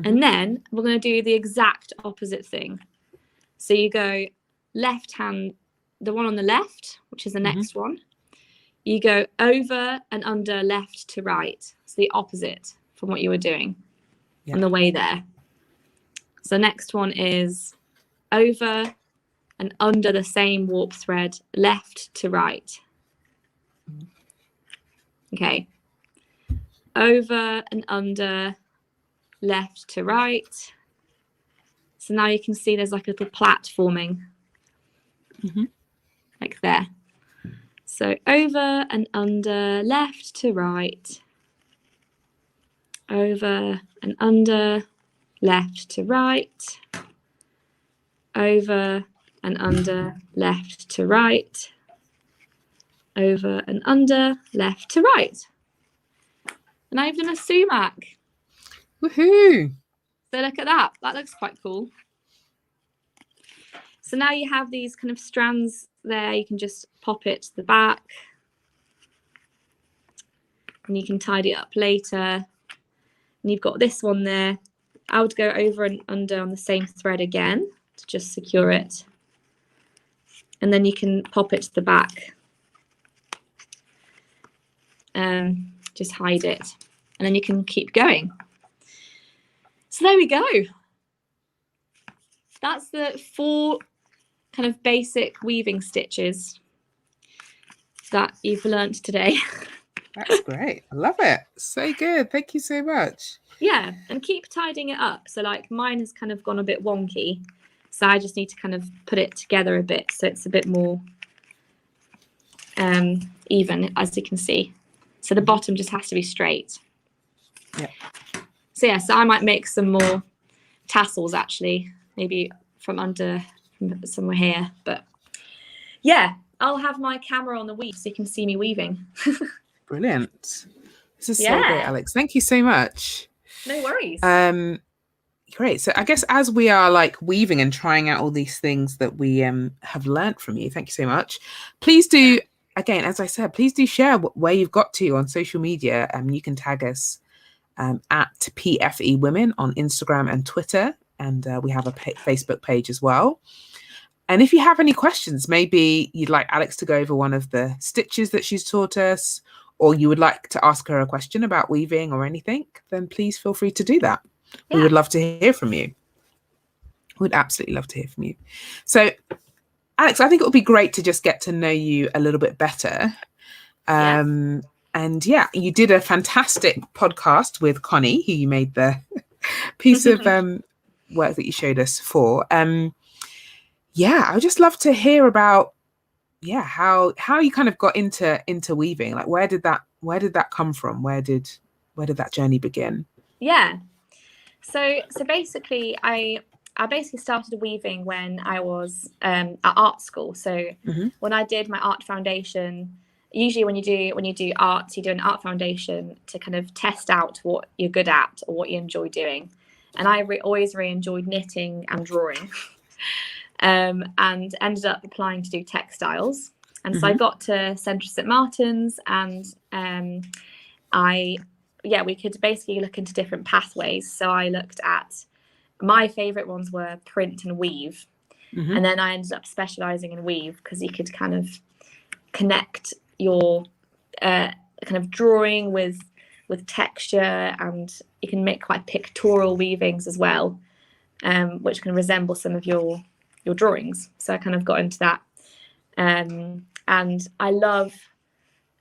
And then we're going to do the exact opposite thing. So you go left hand, the one on the left, which is the next one. You go over and under, left to right. So the opposite from what you were doing on the way there. So next one is over and under the same warp thread, left to right. Okay. Over and under, left to right. So now you can see there's like a little plait forming. Like there. So over and under, left to right. Over and under, left to right. Over and under, left to right. Over and under, left to right. And I've done a sumac. Woohoo! So look at that. That looks quite cool. So now you have these kind of strands there. You can just pop it to the back. And you can tidy it up later. And you've got this one there. I would go over and under on the same thread again to just secure it. And then you can pop it to the back. Just hide it. And then you can keep going. So there we go. That's the 4 kind of basic weaving stitches that you've learnt today. That's great. I love it. So good. Thank you so much. Yeah, and keep tidying it up. So like mine has kind of gone a bit wonky. So I just need to kind of put it together a bit so it's a bit more even, as you can see. So the bottom just has to be straight. Yeah. So yeah, so I might make some more tassels actually, maybe from under somewhere here. But yeah, I'll have my camera on the weave so you can see me weaving. Brilliant. This is so great, Alex. Thank you so much. No worries. Great. So I guess as we are like weaving and trying out all these things that we have learnt from you, thank you so much. Please do, again, as I said, please do share where you've got to on social media. You can tag us at PFE Women on Instagram and Twitter. And we have a Facebook page as well. And if you have any questions, maybe you'd like Alex to go over one of the stitches that she's taught us, or you would like to ask her a question about weaving or anything, then please feel free to do that. Yeah. We would love to hear from you. We'd absolutely love to hear from you. So, Alex, I think it would be great to just get to know you a little bit better. And yeah, you did a fantastic podcast with Connie, who you made the piece of work that you showed us for. Yeah, I would just love to hear about how you kind of got into weaving. Like where did that come from? Where did that journey begin? Yeah. So basically I basically started weaving when I was at art school. So when I did my art foundation, usually when you do art, you do an art foundation to kind of test out what you're good at or what you enjoy doing. And I always really enjoyed knitting and drawing. And ended up applying to do textiles. And so I got to Central St Martin's, and we could basically look into different pathways. So I looked at, my favourite ones were print and weave. And then I ended up specialising in weave because you could kind of connect your kind of drawing with texture, and you can make quite pictorial weavings as well, which can resemble some of your drawings. So I kind of got into that, and I love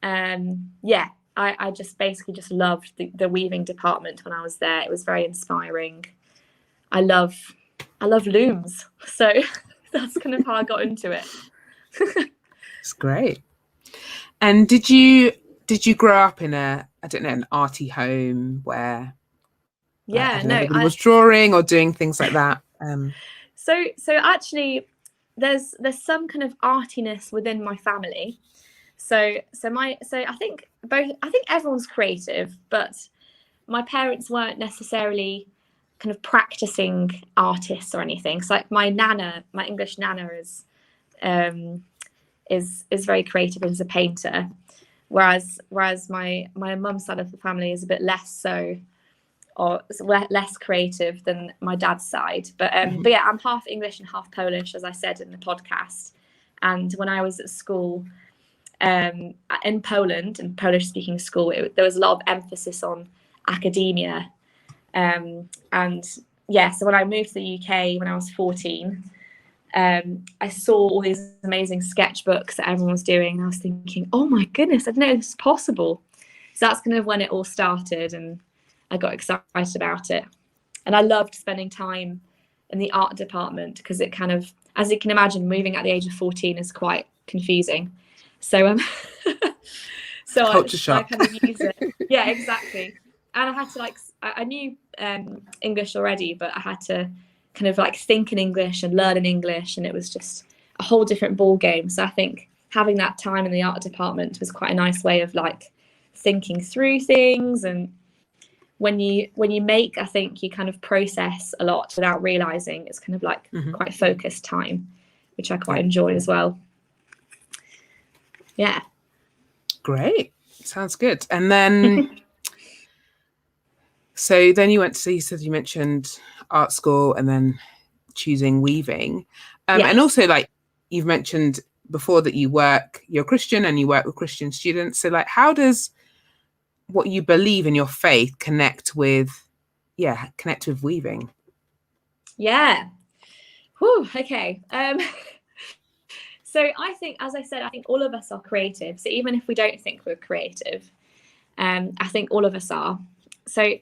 I just basically just loved the weaving department when I was there. It was very inspiring. I love looms, so that's kind of how I got into it. It's great. And did you grow up in an arty home where everybody was drawing or doing things like that? So actually, there's some kind of artiness within my family. So I think everyone's creative, but my parents weren't necessarily kind of practicing artists or anything. So like my English nana is very creative and is a painter, whereas my mum's side of the family is a bit less so, or less creative than my dad's side. But yeah, I'm half English and half Polish, as I said in the podcast. And when I was at school in Poland, in Polish-speaking school, there was a lot of emphasis on academia. And yeah, so when I moved to the UK when I was 14, I saw all these amazing sketchbooks that everyone was doing. And I was thinking, oh my goodness, I didn't know this was possible. So that's kind of when it all started, and I got excited about it. And I loved spending time in the art department because it kind of, as you can imagine, moving at the age of 14 is quite confusing. So culture shock. I kind of used it. Yeah, exactly. And I had to I knew English already, but I had to kind of think in English and learn in English, and it was just a whole different ball game. So I think having that time in the art department was quite a nice way of thinking through things and when you make, I think you kind of process a lot without realizing. It's kind of like quite focused time, which I quite enjoy as well. Yeah. Great. Sounds good. And then so then you went to, you said you mentioned art school and then choosing weaving. Yes. And also, like, you've mentioned before that you're Christian and you work with Christian students. So, like, how does what you believe in your faith connect with weaving? Yeah. Whew, okay. So I think, as I said, I think all of us are creative. So even if we don't think we're creative, I think all of us are. So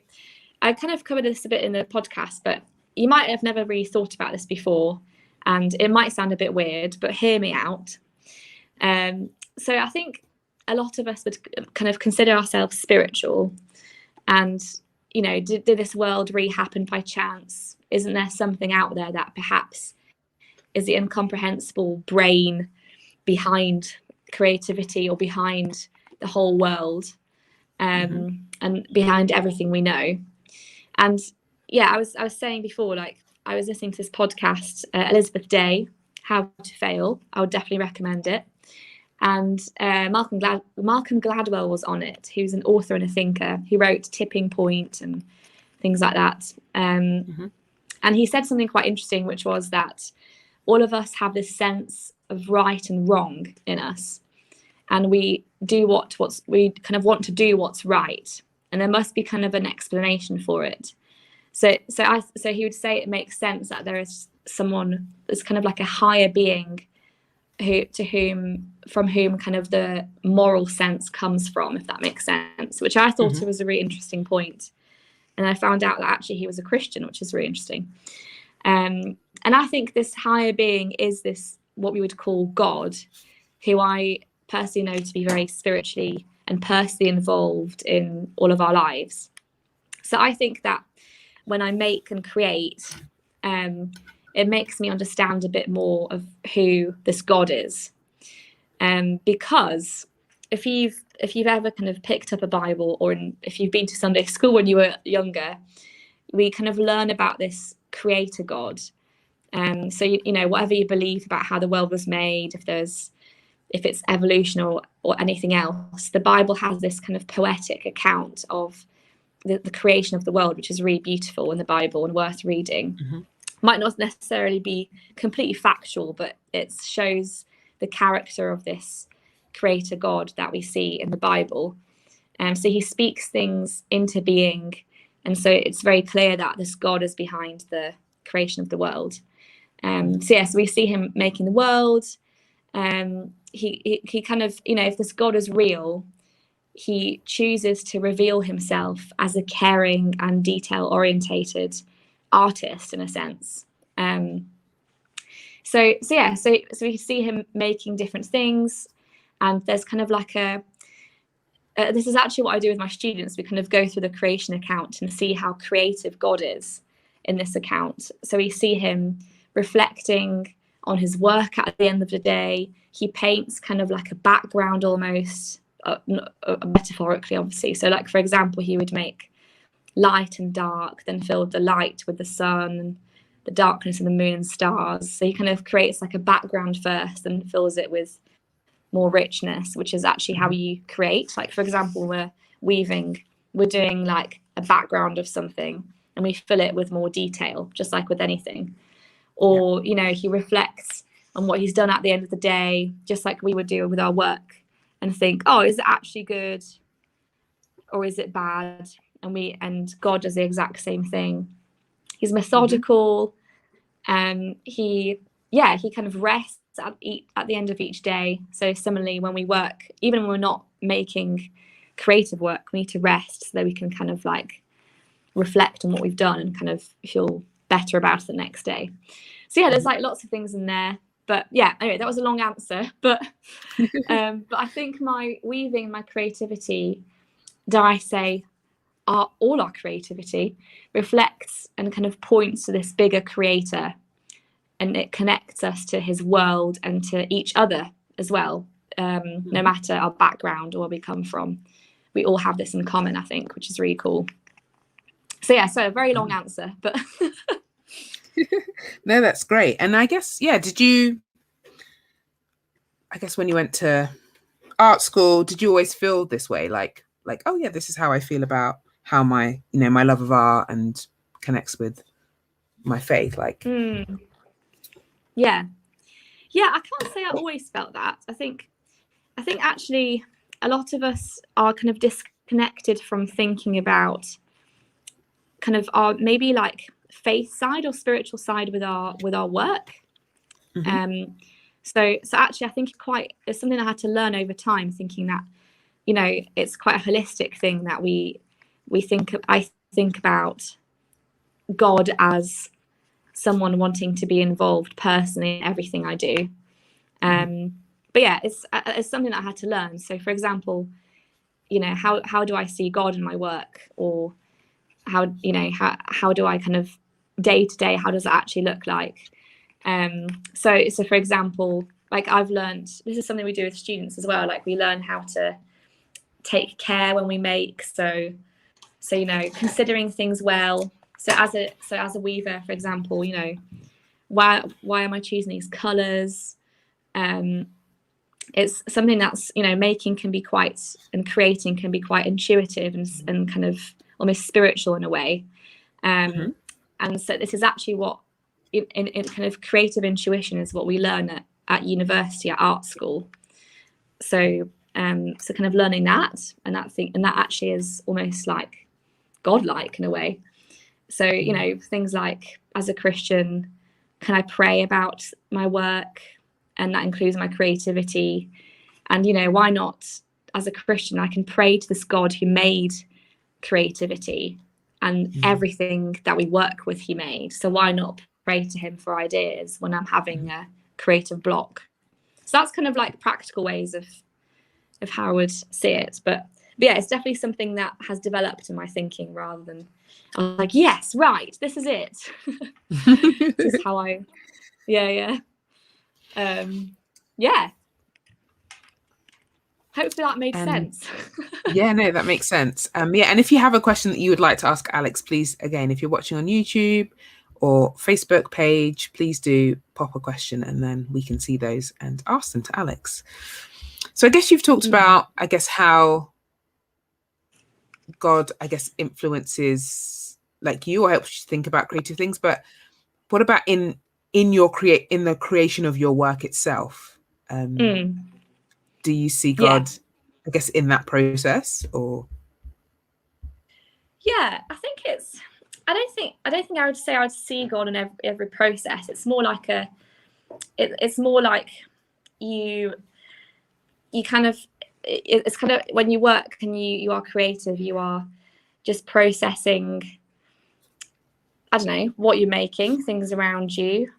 I kind of covered this a bit in the podcast, but you might have never really thought about this before, and it might sound a bit weird, but hear me out. So I think a lot of us would kind of consider ourselves spiritual, and, you know, did this world really happen by chance? Isn't there something out there that perhaps is the incomprehensible brain behind creativity or behind the whole world, and behind everything we know? And yeah, I was saying before, like, I was listening to this podcast, Elizabeth Day, How to Fail. I would definitely recommend it. And Malcolm Gladwell was on it. He was an author and a thinker. He wrote Tipping Point and things like that. And he said something quite interesting, which was that all of us have this sense of right and wrong in us, and we do we kind of want to do what's right, and there must be kind of an explanation for it. So he would say it makes sense that there is someone that's kind of like a higher being from whom kind of the moral sense comes from, if that makes sense, which I thought was a really interesting point. And I found out that actually he was a Christian, which is really interesting. And I think this higher being is this, what we would call God, who I personally know to be very spiritually and personally involved in all of our lives. So I think that when I make and create, it makes me understand a bit more of who this God is. Because if you've ever kind of picked up a Bible, or if you've been to Sunday school when you were younger, we kind of learn about this creator God. So you know, whatever you believe about how the world was made, if it's evolution or anything else, the Bible has this kind of poetic account of the creation of the world, which is really beautiful in the Bible and worth reading. Might not necessarily be completely factual, but it shows the character of this creator God that we see in the Bible. So he speaks things into being, and so it's very clear that this God is behind the creation of the world. So we see him making the world. He kind of, you know, if this God is real, he chooses to reveal himself as a caring and detail-orientated artist, in a sense. So we see him making different things, and there's kind of like this is actually what I do with my students. We kind of go through the creation account and see how creative God is in this account. So we see him reflecting on his work at the end of the day. He paints kind of like a background almost, metaphorically, obviously. So, like, for example, he would make light and dark, then fill the light with the sun and the darkness of the moon and stars. So he kind of creates like a background first and fills it with more richness, which is actually how you create. Like, for example, we're weaving, we're doing like a background of something and we fill it with more detail, just like with anything. Or, you know, he reflects on what he's done at the end of the day, just like we would do with our work, and think, oh, is it actually good or is it bad? And God does the exact same thing. He's methodical. He kind of rests at the end of each day. So similarly, when we work, even when we're not making creative work, we need to rest so that we can kind of like reflect on what we've done and kind of feel better about it the next day. So yeah, there's like lots of things in there. But yeah, anyway, that was a long answer. But I think my weaving, my creativity, dare I say, all our creativity reflects and kind of points to this bigger creator, and it connects us to his world and to each other as well. No matter our background or where we come from, we all have this in common, I think, which is really cool. So yeah, so a very long answer, but No, that's great. And I guess, yeah, I guess when you went to art school, did you always feel this way? Like, oh yeah, this is how I feel about how my, my love of art and connects with my faith. Like, yeah, I can't say I always felt that. I think actually a lot of us are kind of disconnected from thinking about kind of our maybe like faith side or spiritual side with our work. So actually I think it's something I had to learn over time, thinking that it's quite a holistic thing, that I think about God as someone wanting to be involved personally in everything I do. But yeah, it's something that I had to learn. So for example, how do I see God in my work, or how do I kind of day to day, how does it actually look like? So for example, like I've learned, this is something we do with students as well, like we learn how to take care when we make, so considering things well. So as a weaver, for example, why am I choosing these colors? It's something that's making can be quite, and creating can be quite intuitive and kind of almost spiritual in a way. And so this is actually what in kind of creative intuition is what we learn at university, at art school. So kind of learning that, and that actually is almost like godlike in a way. So things like, as a Christian, can I pray about my work? And that includes my creativity. And why not, as a Christian, I can pray to this God who made creativity, and everything that we work with he made. So why not pray to him for ideas when I'm having a creative block? So that's kind of like practical ways of how I would see it. But yeah, it's definitely something that has developed in my thinking, rather than I was like, yes, right, this is it. This is how I yeah hopefully that made sense. Yeah, no, that makes sense. Yeah, and if you have a question that you would like to ask Alex, please, again, if you're watching on YouTube or Facebook page, please do pop a question, and then we can see those and ask them to Alex. So I guess you've talked about, I guess, how God, I guess, influences like you, or helps you think about creative things. But what about in the creation of your work itself? Do you see God, I guess, in that process? Or yeah, I think it's, I don't think I would say I would see God in every process. It's more like it's more like you kind of, it's kind of, when you work and you are creative, you are just processing, I don't know, what you're making, things around you.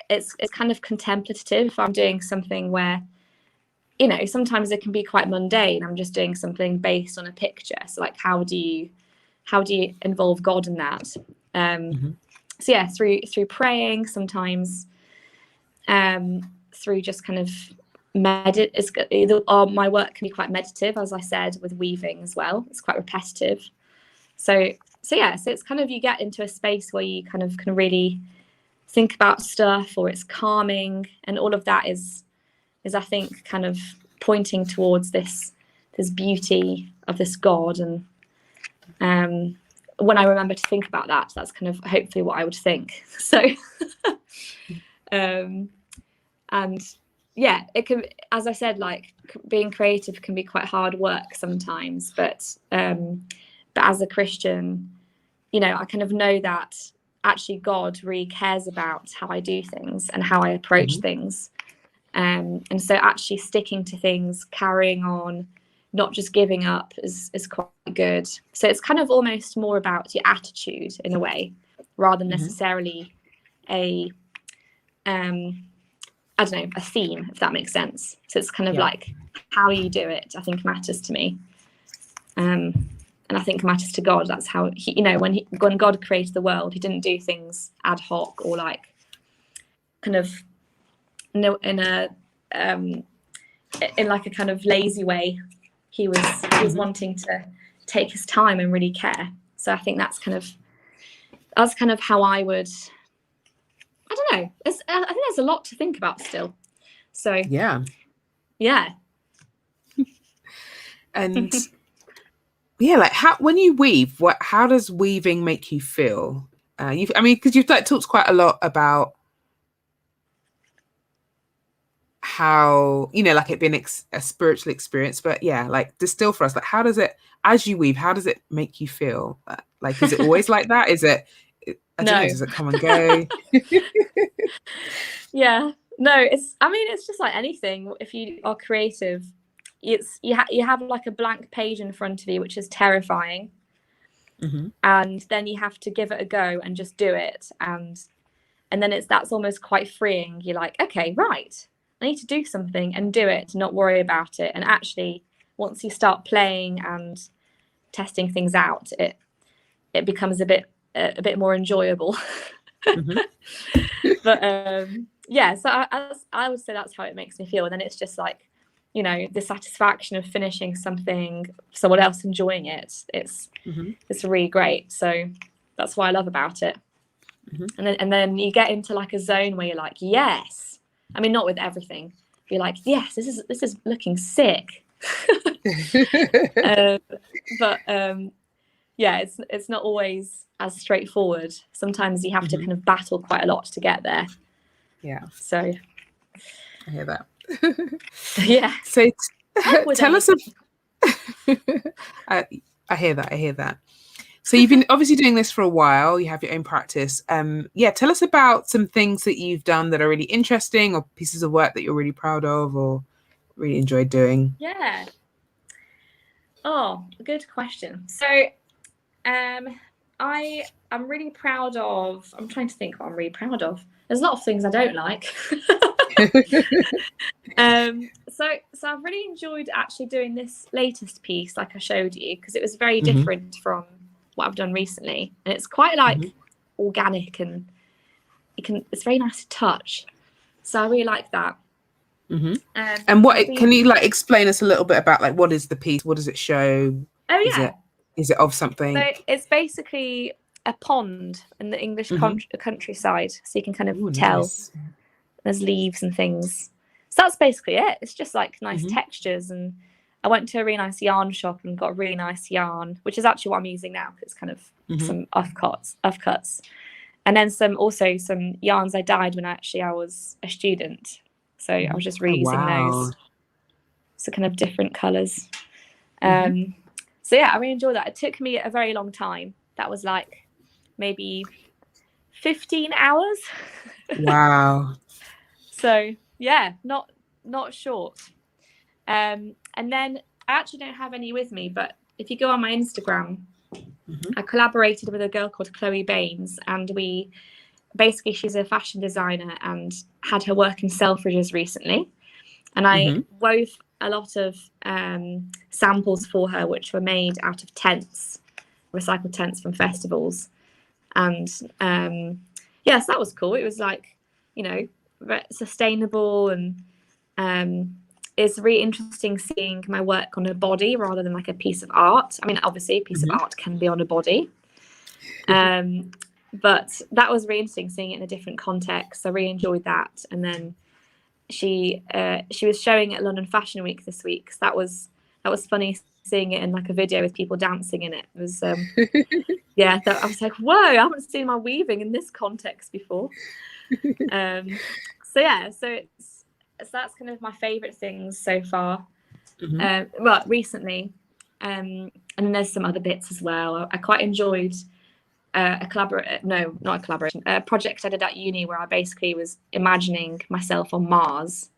It's kind of contemplative. If I'm doing something where, sometimes it can be quite mundane, I'm just doing something based on a picture. So like, how do you involve God in that? So yeah, through praying, sometimes through just kind of my work can be quite meditative, as I said, with weaving as well. It's quite repetitive. So yeah, so it's kind of, you get into a space where you kind of can really think about stuff, or it's calming, and all of that is I think kind of pointing towards this beauty of this God. And when I remember to think about that, that's kind of hopefully what I would think. So and yeah, it can, as I said, like being creative can be quite hard work sometimes, but as a Christian, I kind of know that actually God really cares about how I do things and how I approach things. And so actually sticking to things, carrying on, not just giving up is quite good. So it's kind of almost more about your attitude in a way, rather than necessarily a I don't know, a theme, if that makes sense. So it's kind of like how you do it, I think, matters to me. And I think matters to God. That's how he, when God created the world, he didn't do things ad hoc, or like kind of in like a kind of lazy way. He was wanting to take his time and really care. So I think that's kind of how I would. I don't know. I think there's a lot to think about still. So yeah. And yeah, like when you weave, how does weaving make you feel? Because you've like talked quite a lot about how, you know, like it being a spiritual experience, but yeah, like distill for us, like how does it, as you weave, how does it make you feel? Like, is it always like that? Is it, I don't know, does it come and go? Yeah, no, it's just like anything. If you are creative, you have like a blank page in front of you, which is terrifying. And then you have to give it a go and just do it. And then that's almost quite freeing. You're like, okay, right, I need to do something and do it, not worry about it. And actually, once you start playing and testing things out, it becomes a bit more enjoyable. But yeah, so I would say that's how it makes me feel. And then it's just like, you know, the satisfaction of finishing something, someone else enjoying it. It's really great. So that's what I love about it. And then you get into like a zone where you're like, yes. I mean, not with everything. You're like, yes, this is looking sick. But yeah, it's not always as straightforward. Sometimes you have to kind of battle quite a lot to get there. Yeah. So I hear that. Yeah. So tell us. I hear that. So you've been obviously doing this for a while. You have your own practice. Yeah, tell us about some things that you've done that are really interesting, or pieces of work that you're really proud of or really enjoyed doing. Yeah. Oh, good question. So I'm really proud of. I'm trying to think what I'm really proud of. There's a lot of things I don't like. So I've really enjoyed actually doing this latest piece, like I showed you, because it was very different from what I've done recently, and it's quite like organic, and it's very nice to touch. So I really like that. And can you like explain us a little bit about like what is the piece? What does it show? Oh yeah, is it of something? So it's basically a pond in the English countryside, so you can kind of tell. Nice. There's leaves and things. So that's basically it. It's just like nice textures. And I went to a really nice yarn shop and got a really nice yarn, which is actually what I'm using now, because it's kind of some offcuts. And then some yarns I dyed when I was a student. So I was just reusing those. So kind of different colours. So yeah, I really enjoyed that. It took me a very long time. That was like maybe 15 hours. Wow. So yeah, not short. And then I actually don't have any with me, but if you go on my Instagram, I collaborated with a girl called Chloe Baines, and she's a fashion designer and had her work in Selfridges recently. And I wove a lot of samples for her, which were made out of tents, recycled tents from festivals. And yes, that was cool. It was like, you know, sustainable, and it's really interesting seeing my work on a body rather than like a piece of art. I mean, obviously a piece of art can be on a body. But that was really interesting seeing it in a different context. I really enjoyed that. And then she was showing it at London Fashion Week this week. So that was funny seeing it in like a video with people dancing in it. It was yeah, I was like, whoa, I haven't seen my weaving in this context before. So that's kind of my favorite things so far. Well, recently, and then there's some other bits as well. I quite enjoyed a project I did at uni where I basically was imagining myself on Mars,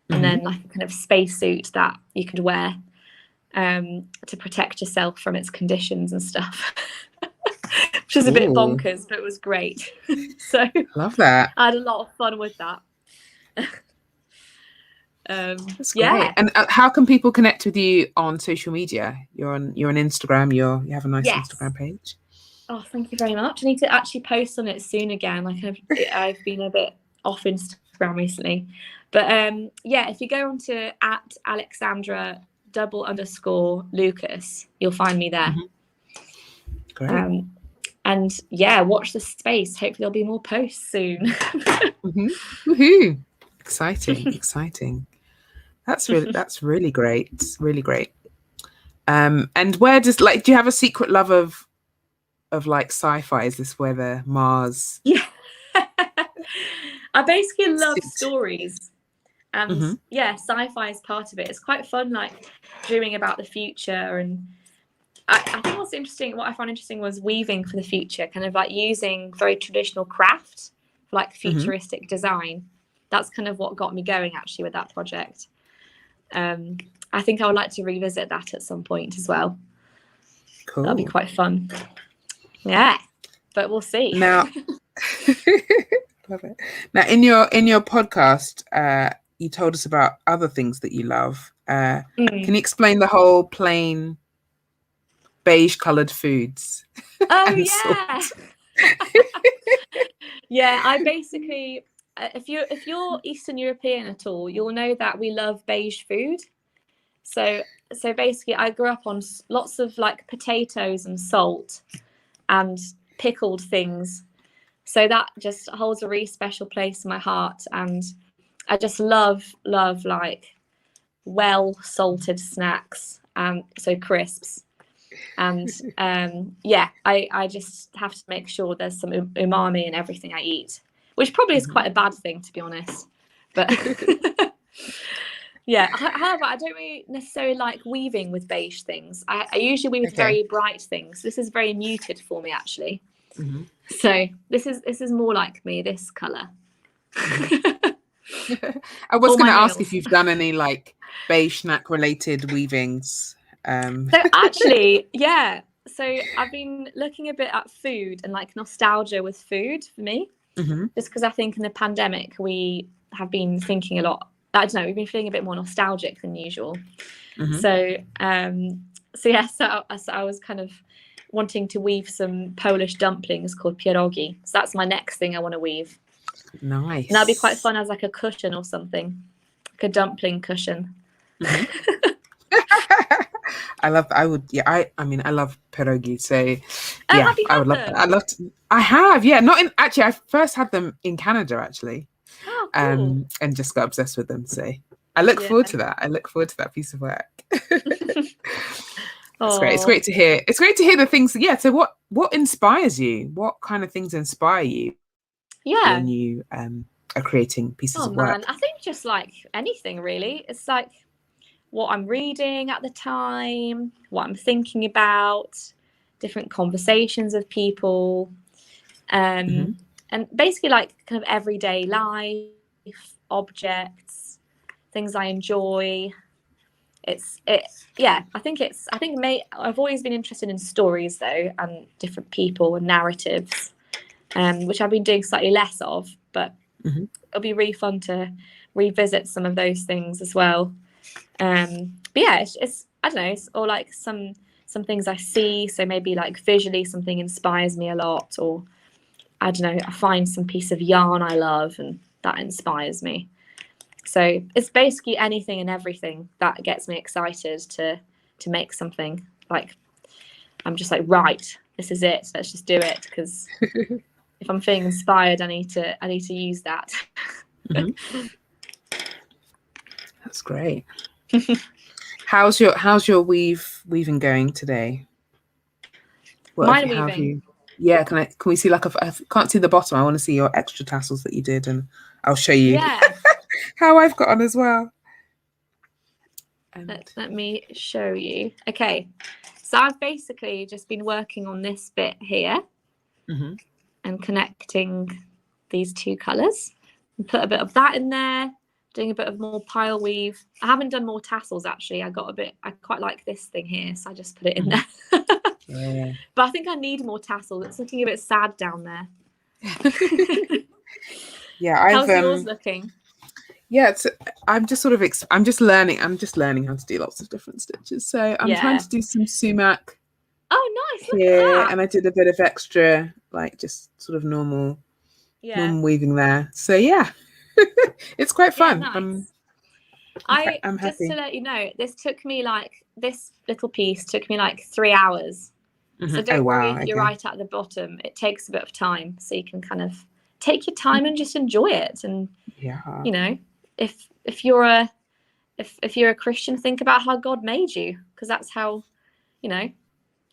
and then like a kind of spacesuit that you could wear to protect yourself from its conditions and stuff. Which is a bit bonkers, but it was great. So love that. I had a lot of fun with that. That's great. And how can people connect with you on social media? You're on Instagram. You have a nice Instagram page. Oh, thank you very much. I need to actually post on it soon again. Like I've been a bit off Instagram recently, but yeah, if you go onto @Alexandra @double_Lucas. You'll find me there. Great. And yeah, watch the space. Hopefully there'll be more posts soon. Woohoo! Exciting. That's really great. It's really great. And where does, like, do you have a secret love of like sci-fi? Is this where the Mars? Yeah. I basically love stories. And yeah, sci-fi is part of it. It's quite fun, like dreaming about the future. And I think what I found interesting was weaving for the future, kind of like using very traditional craft for like futuristic design. That's kind of what got me going actually with that project. I think I would like to revisit that at some point as well. Cool. That'll be quite fun. Yeah, but we'll see. Now, love it. Now, in your podcast, you told us about other things that you love. Can you explain the whole plain beige coloured foods? Oh yeah. Yeah, I basically, if you're Eastern European at all, you'll know that we love beige food. So basically, I grew up on lots of like potatoes and salt and pickled things. So that just holds a really special place in my heart, and I just love like well salted snacks, and so crisps. And yeah, I just have to make sure there's some umami in everything I eat, which probably is quite a bad thing, to be honest. But yeah, however, I don't really necessarily like weaving with beige things. I usually weave with very bright things. This is very muted for me, actually. So this is more like me, this colour. I was going to ask if you've done any like beige snack related weavings. So actually, yeah. So I've been looking a bit at food and like nostalgia with food for me, just because I think in the pandemic we have been thinking a lot. I don't know, we've been feeling a bit more nostalgic than usual. So yeah, so I was kind of wanting to weave some Polish dumplings called pierogi. So that's my next thing I want to weave. Nice. And that'd be quite fun as like a cushion or something, like a dumpling cushion. I love pierogi. So yeah, I would love that. I have, yeah. Not in, actually, I first had them in Canada actually. Oh, cool. And just got obsessed with them. So I look forward to that. I look forward to that piece of work. It's great. It's great to hear. It's great to hear the things. Yeah. So what inspires you? What kind of things inspire you? Yeah. When you are creating pieces of work? Man, I think just like anything really. It's like what I'm reading at the time, what I'm thinking about, different conversations with people, and basically like kind of everyday life, objects, things I enjoy. I've always been interested in stories though, and different people and narratives, which I've been doing slightly less of, but it'll be really fun to revisit some of those things as well. But yeah, it's I don't know, or like some things I see, so maybe like visually something inspires me a lot, or I don't know, I find some piece of yarn I love and that inspires me. So it's basically anything and everything that gets me excited to make something. Like I'm just like, right, this is it, let's just do it, because if I'm feeling inspired, I need to use that. That's great. How's your weaving going today? Yeah, can we see like I can't see the bottom. I want to see your extra tassels that you did, and I'll show you how I've got on as well. Let me show you. Okay, so I've basically just been working on this bit here and connecting these two colours, and put a bit of that in there, doing a bit of more pile weave. I haven't done more tassels actually. I quite like this thing here, so I just put it in there. But I think I need more tassels. It's looking a bit sad down there. Yeah, how's yours looking? Yeah, I'm just learning how to do lots of different stitches. So I'm trying to do some sumac. Oh, nice! Look here, at that. and I did a bit of extra, like just sort of normal weaving there. So yeah, it's quite fun. Yeah, nice. I'm Just to happy. let you know, this little piece took me like 3 hours. So Oh don't worry wow. if you're Okay. right at the bottom. It takes a bit of time, so you can kind of take your time and just enjoy it. And Yeah. you know, if you're a Christian, think about how God made you, because that's how, you know,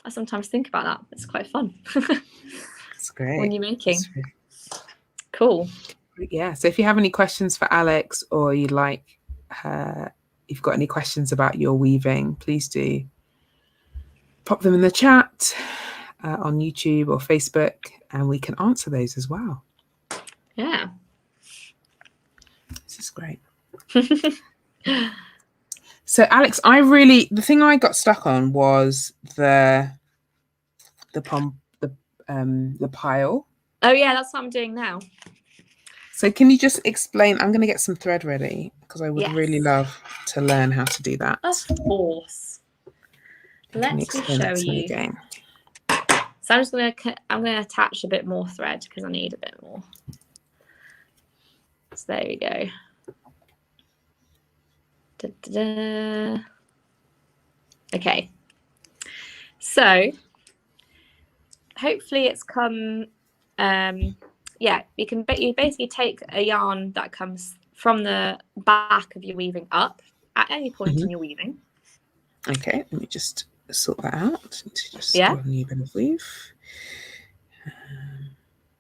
I sometimes think about that. It's quite fun. That's great. When you're making. That's really... Cool. Yeah. So if you have any questions for Alex, or you'd like her, you've got any questions about your weaving, please do pop them in the chat on YouTube or Facebook, and we can answer those as well. Yeah. This is great. So Alex, the thing I got stuck on was the pile. Oh yeah, that's what I'm doing now. So can you just explain? I'm going to get some thread ready because I would Yes. really love to learn how to do that. Of course. Let me show you. Again? So I'm gonna attach a bit more thread because I need a bit more. So there we go. Da, da, da. Okay. So hopefully it's come. Yeah, you basically take a yarn that comes from the back of your weaving up at any point in your weaving. Okay, let me just sort that out. Just yeah. do a new bit of weave.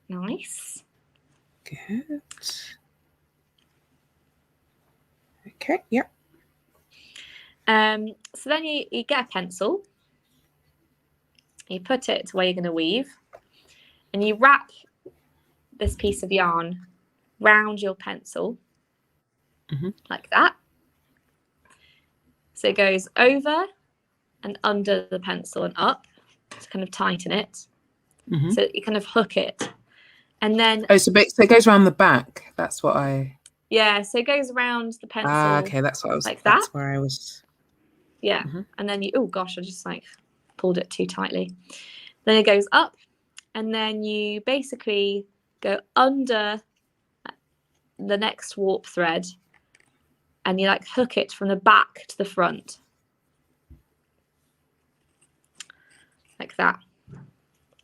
Nice. Good. Okay, yep. So then you get a pencil. You put it where you're going to weave, and you wrap this piece of yarn round your pencil, like that. So it goes over and under the pencil and up to kind of tighten it. So you kind of hook it, and then so it goes around the back. That's what I. Yeah, so it goes around the pencil. Okay, that's what I was. Like that's that. where I was. Yeah, and then you. Oh gosh, I just like pulled it too tightly. Then it goes up, and then you basically go under the next warp thread, and you like hook it from the back to the front, like that,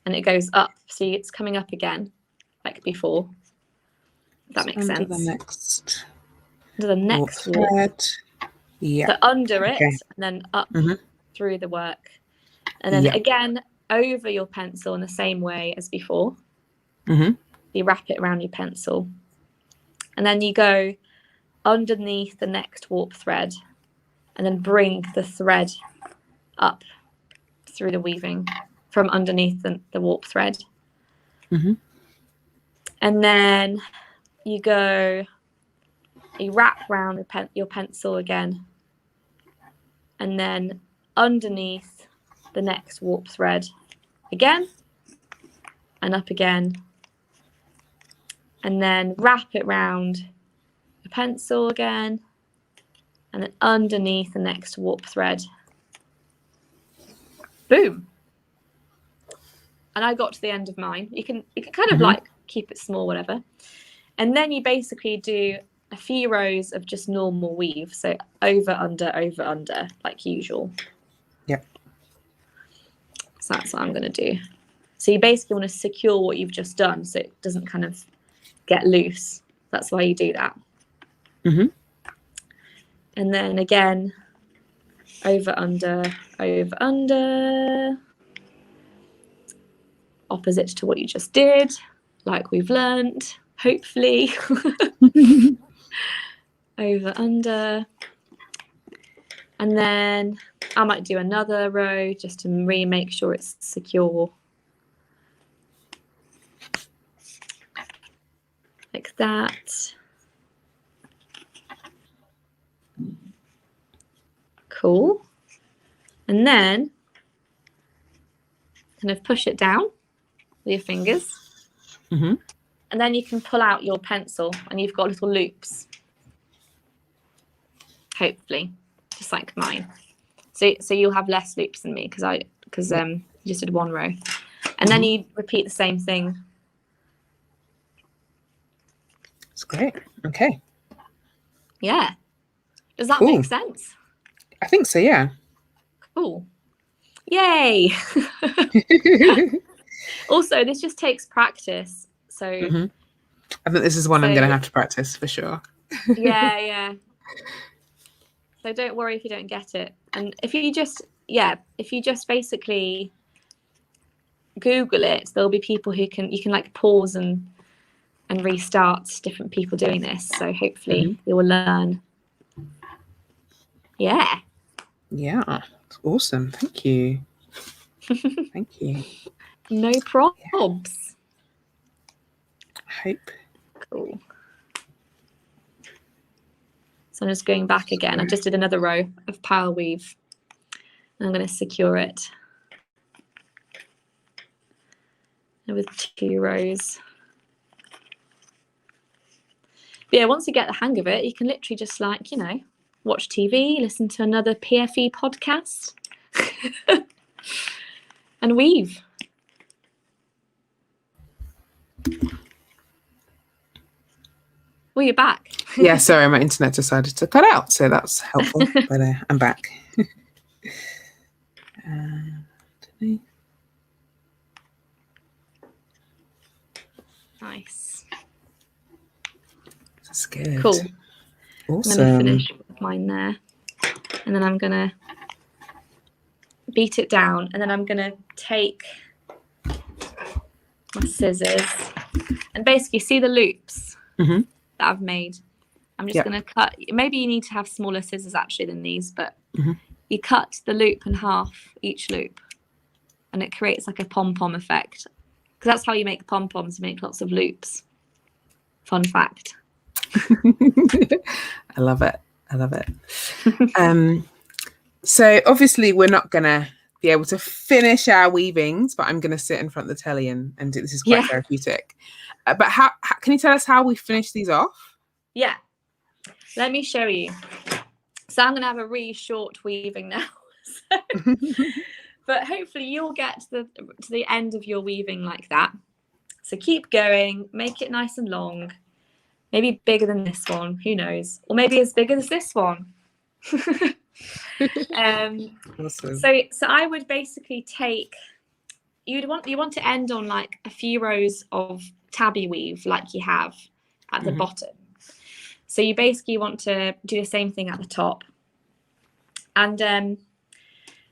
and it goes up. See, it's coming up again, like before. If that makes sense. Under the next warp thread. Yeah. So under it, and then up through the work, and then again over your pencil in the same way as before. You wrap it around your pencil, and then you go underneath the next warp thread, and then bring the thread up through the weaving from underneath the warp thread. And then you wrap around your pencil again, and then underneath the next warp thread again, and up again, and then wrap it round the pencil again, and then underneath the next warp thread. Boom. And I got to the end of mine. You can kind of like keep it small, whatever. And then you basically do a few rows of just normal weave. So over, under, like usual. Yep. So that's what I'm going to do. So you basically want to secure what you've just done so it doesn't kind of get loose. That's why you do that. And then again, over, under, opposite to what you just did, like we've learned, hopefully. Over, under. And then I might do another row just to make sure it's secure. Like that. Cool. And then kind of push it down with your fingers. And then you can pull out your pencil and you've got little loops. Hopefully, just like mine. So you'll have less loops than me because you just did one row. And then you repeat the same thing. That's great. Okay. Yeah. Does that Cool. make sense? I think so, yeah. Cool. Yay. Also, this just takes practice. So I think this is one I'm going to have to practice for sure. yeah. So don't worry if you don't get it. And if you just basically Google it, there'll be people who you can like pause and restart different people doing this. So hopefully you will learn. Yeah. Yeah. It's awesome. Thank you. Thank you. No probs. I hope. Cool. So I'm just going back again. I just did another row of pile weave. And I'm going to secure it with 2 rows. But yeah, once you get the hang of it, you can literally just like, you know, watch TV, listen to another PFE podcast and weave. Well, you're back. Yeah, sorry, my internet decided to cut out, so that's helpful. But I'm back. Nice. That's good. Cool. Awesome. I'm going to finish with mine there. And then I'm going to beat it down. And then I'm going to take my scissors and basically see the loops that I've made. I'm just going to cut. Maybe you need to have smaller scissors actually than these, but you cut the loop in half, each loop, and it creates like a pom-pom effect. Because that's how you make pom-poms, you make lots of loops. Fun fact. I love it. I love it. So obviously we're not going to be able to finish our weavings, but I'm going to sit in front of the telly and do this. Is quite therapeutic. But how can you tell us how we finish these off? Yeah. Let me show you. So I'm going to have a really short weaving now. But hopefully you'll get to the end of your weaving like that. So keep going, make it nice and long. Maybe bigger than this one, who knows? Or maybe as big as this one. Awesome. So I would basically take, you want to end on like a few rows of tabby weave like you have at the bottom. So you basically want to do the same thing at the top. And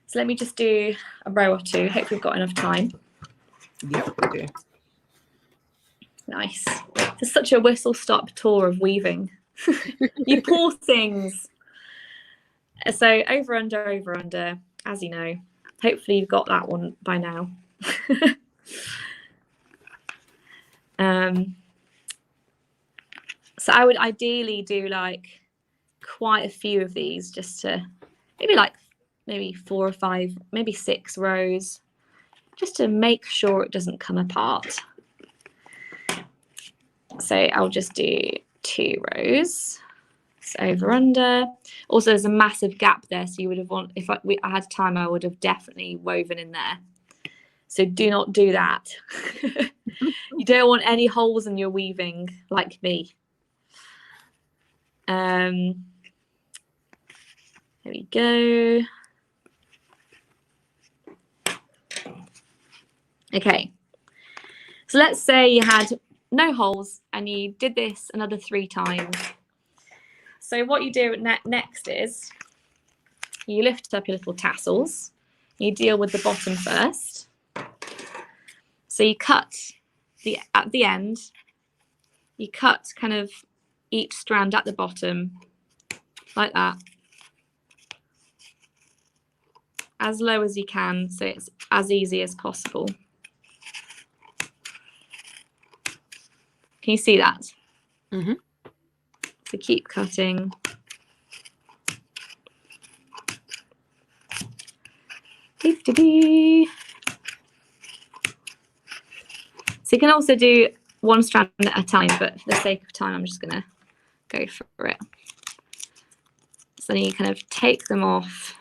so let me just do a row or two. Hope we've got enough time. Yep, we do. Nice. It's such a whistle-stop tour of weaving. You poor things. So over, under, as you know. Hopefully you've got that one by now. So I would ideally do like quite a few of these, just to maybe 4 or 5, maybe 6 rows, just to make sure it doesn't come apart. So I'll just do 2 rows. So over, under. Also, there's a massive gap there, so you would have if I had time, I would have definitely woven in there. So do not do that. You don't want any holes in your weaving like me. There we go. Okay. So let's say you had no holes and you did this another 3 times. So what you do next is you lift up your little tassels. You deal with the bottom first. So you cut at the end, you cut kind of each strand at the bottom like that, as low as you can, so it's as easy as possible. Can you see that? So keep cutting. So you can also do 1 strand at a time, but for the sake of time, I'm just going to go for it. So then you kind of take them off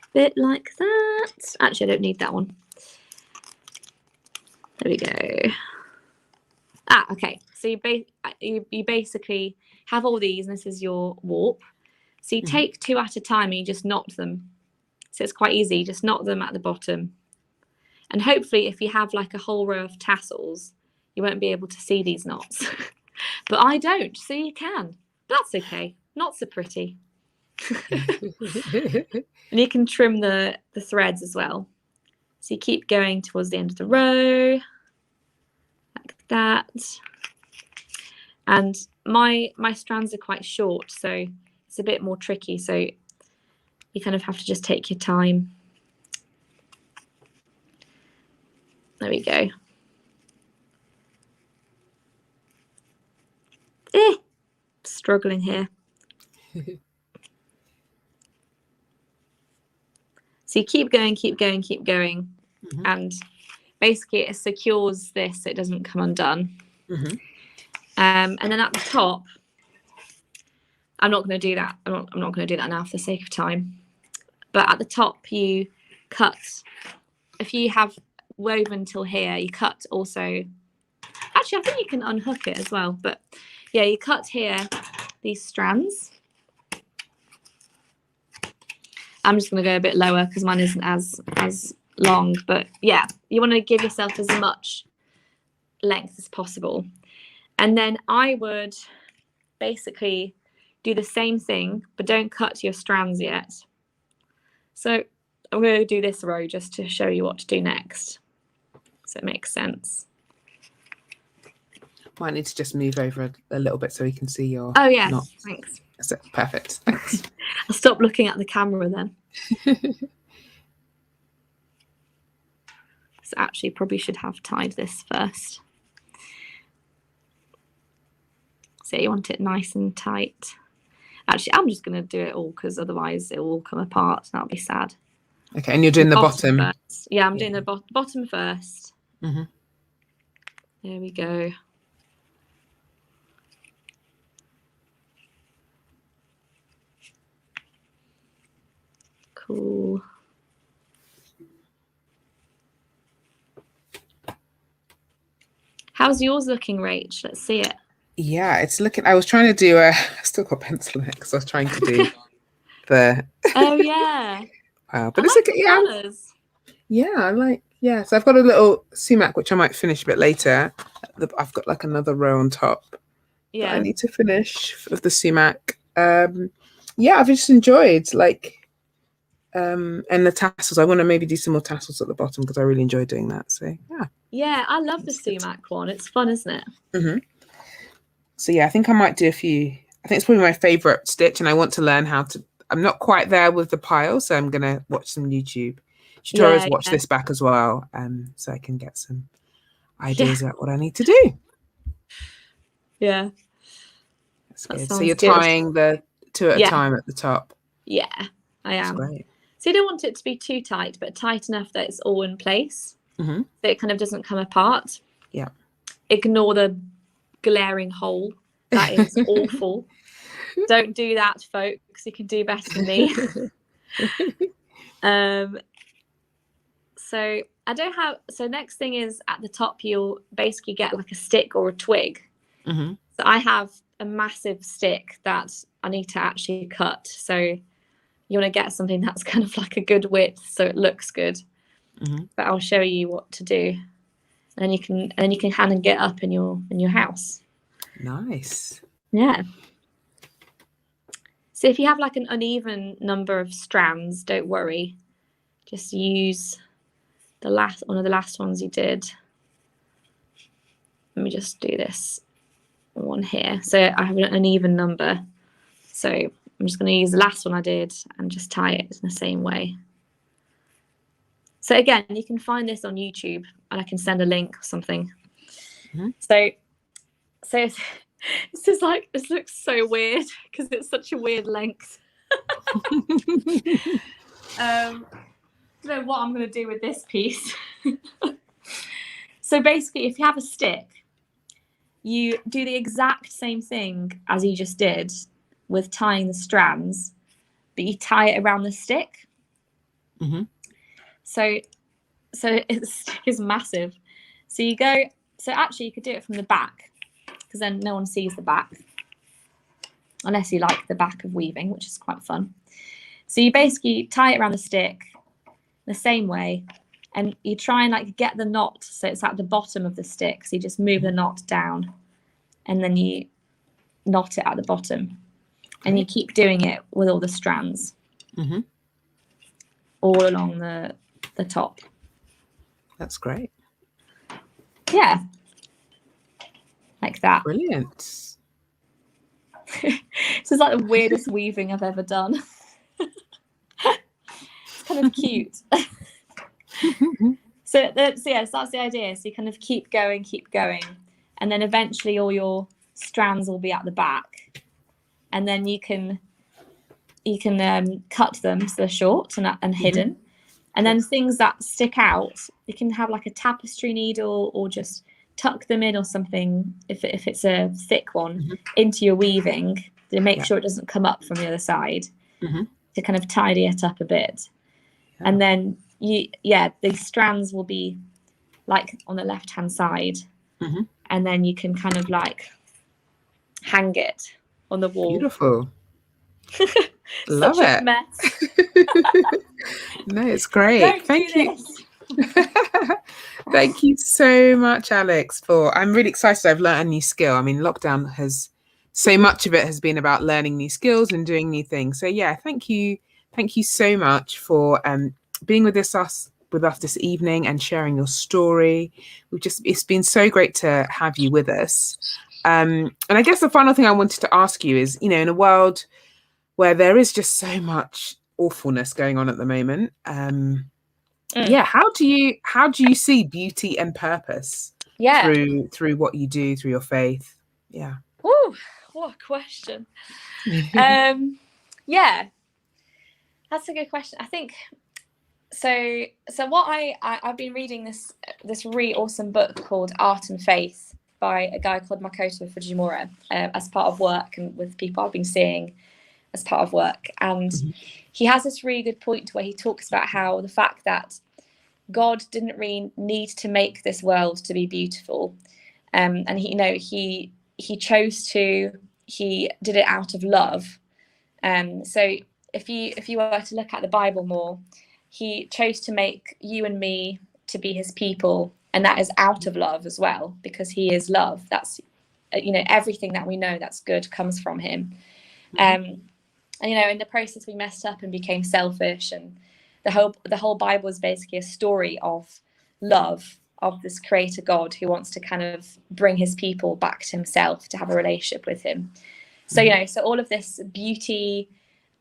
a bit like that. Actually, I don't need that one. There we go. Okay. So you basically have all these, and this is your warp. So you take 2 at a time and you just knot them. So it's quite easy. You just knot them at the bottom. And hopefully if you have like a whole row of tassels, you won't be able to see these knots. But I don't, so you can. That's okay. Not so pretty. And you can trim the threads as well. So you keep going towards the end of the row, like that. And my strands are quite short, so it's a bit more tricky. So you kind of have to just take your time. There we go. Struggling here. So you keep going, keep going, keep going. And basically it secures this so it doesn't come undone. And then at the top, I'm not going to do that. I'm not going to do that now for the sake of time. But at the top, you cut. If you have woven till here, you cut also. Actually, I think you can unhook it as well. But yeah, you cut here these strands. I'm just going to go a bit lower because mine isn't as long. But yeah, you want to give yourself as much length as possible. And then I would basically do the same thing, but don't cut your strands yet. So I'm going to do this row just to show you what to do next. So it makes sense. Might need to just move over a little bit so we can see your knots. Thanks. That's it. Perfect. Thanks. I'll stop looking at the camera then. So actually probably should have tied this first. So you want it nice and tight. Actually, I'm just going to do it all because otherwise it will all come apart and that'll be sad. Okay, and you're doing the bottom. First. Yeah, I'm doing the bottom first. There we go. Cool. How's yours looking, Rach? Let's see it. Yeah, it's looking. I was trying to do I still got pencil in it because I was trying to do the. Oh yeah. Wow, but it's okay. Yeah, I like. Yeah, so I've got a little sumac which I might finish a bit later. I've got like another row on top. Yeah, I need to finish of the sumac. Yeah, I've just enjoyed like, and the tassels. I want to maybe do some more tassels at the bottom because I really enjoy doing that. So yeah. Yeah, I love the sumac one. It's fun, isn't it? So yeah, I think I might do a few. I think it's probably my favorite stitch, and I want to learn how to. I'm not quite there with the pile, so I'm gonna watch some YouTube tutorials. Watch this back as well, so I can get some ideas about what I need to do. Yeah, that's good. So you're tying the 2 at a time at the top. Yeah, I am. That's great. So you don't want it to be too tight, but tight enough that it's all in place, so it kind of doesn't come apart. Yeah. Ignore the glaring hole. That is awful. Don't do that, folks. You can do better than me. So I don't have. So next thing is at the top, you'll basically get like a stick or a twig. So I have a massive stick that I need to actually cut. So you want to get something that's kind of like a good width, so it looks good. But I'll show you what to do, and you can hand and get up in your house. Nice. Yeah. So if you have like an uneven number of strands, don't worry. Just use one of the last ones you did. Let me just do this one here. So I have an uneven number. So I'm just going to use the last one I did and just tie it in the same way. So again, you can find this on YouTube, and I can send a link or something. So this is like, this looks so weird because it's such a weird length. I don't know what I'm going to do with this piece. So basically, if you have a stick, you do the exact same thing as you just did with tying the strands, but you tie it around the stick. So it's massive. So you go. So actually, you could do it from the back, because then no one sees the back. unless you like the back of weaving, which is quite fun. So you basically tie it around the stick the same way, and you try and like get the knot so it's at the bottom of the stick. So you just move the knot down, and then you knot it at the bottom, and you keep doing it with all the strands all along the top. That's great. Yeah, like that. Brilliant. This is like the weirdest weaving I've ever done. It's kind of cute. So that's the idea. So you kind of keep going, and then eventually all your strands will be at the back, and then you can cut them so they're short and hidden. And then things that stick out, you can have like a tapestry needle, or just tuck them in or something, if it's a thick one, into your weaving to make sure it doesn't come up from the other side, to kind of tidy it up a bit. And then these strands will be like on the left hand side, and then you can kind of like hang it on the wall. Beautiful. Love Such it. a mess. No, it's great. Thank you. Thank you so much, Alex. I'm really excited. I've learned a new skill. I mean, lockdown so much of it has been about learning new skills and doing new things. So yeah, thank you so much for being with us this evening and sharing your story. It's been so great to have you with us. And I guess the final thing I wanted to ask you is, in a world where there is just so much awfulness going on at the moment, how do you see beauty and purpose through what you do, through your faith? Yeah. Ooh, what a question. Yeah, that's a good question. I think so what I've been reading this really awesome book called Art and Faith by a guy called Makoto Fujimura, as part of work and with people I've been seeing as part of work. And he has this really good point where he talks about how the fact that God didn't really need to make this world to be beautiful, and he chose to. He did it out of love. So if you were to look at the Bible more, he chose to make you and me to be his people, and that is out of love as well, because he is love. That's everything that we know that's good comes from him. And in the process we messed up and became selfish, and the whole Bible is basically a story of love, of this creator God who wants to kind of bring his people back to himself, to have a relationship with him. So so all of this beauty,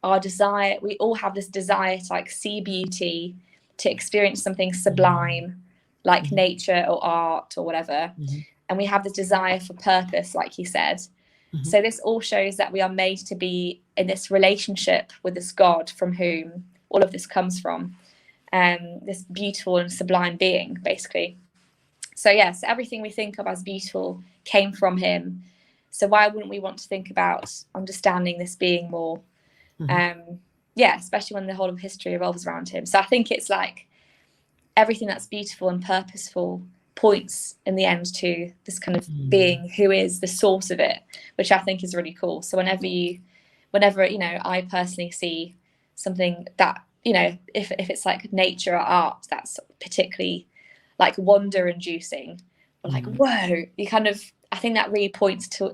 our desire, we all have this desire to like see beauty, to experience something sublime like nature or art or whatever, and we have this desire for purpose, like he said. So this all shows that we are made to be in this relationship with this God from whom all of this comes from, this beautiful and sublime being, basically. So yes, everything we think of as beautiful came from him. So why wouldn't we want to think about understanding this being more? Especially when the whole of history revolves around him. So I think it's like everything that's beautiful and purposeful points in the end to this kind of being who is the source of it, which I think is really cool. So whenever I personally see something that, if it's like nature or art that's particularly like wonder inducing, or like whoa, you kind of, I think that really points to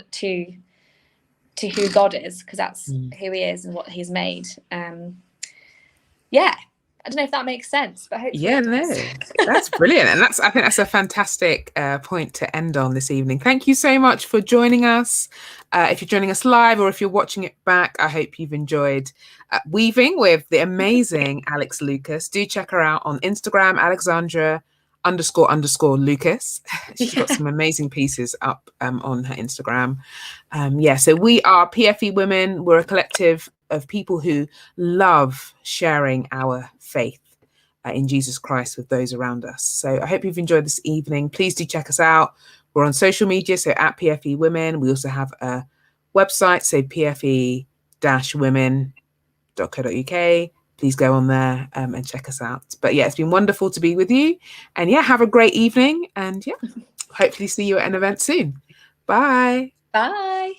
who God is, because that's who he is and what he's made. I don't know if that makes sense, but hopefully that's brilliant. And I think that's a fantastic point to end on this evening. Thank you so much for joining us. If you're joining us live or if you're watching it back, I hope you've enjoyed weaving with the amazing Alex Lucas. Do check her out on Instagram, Alexandra__Lucas. She's got some amazing pieces up on her Instagram. So we are PFE Women. We're a collective of people who love sharing our faith in Jesus Christ with those around us. So I hope you've enjoyed this evening. Please do check us out. We're on social media, so at PFE Women. We also have a website, so pfe-women.co.uk. Please go on there and check us out. But it's been wonderful to be with you. And have a great evening. And hopefully see you at an event soon. Bye. Bye.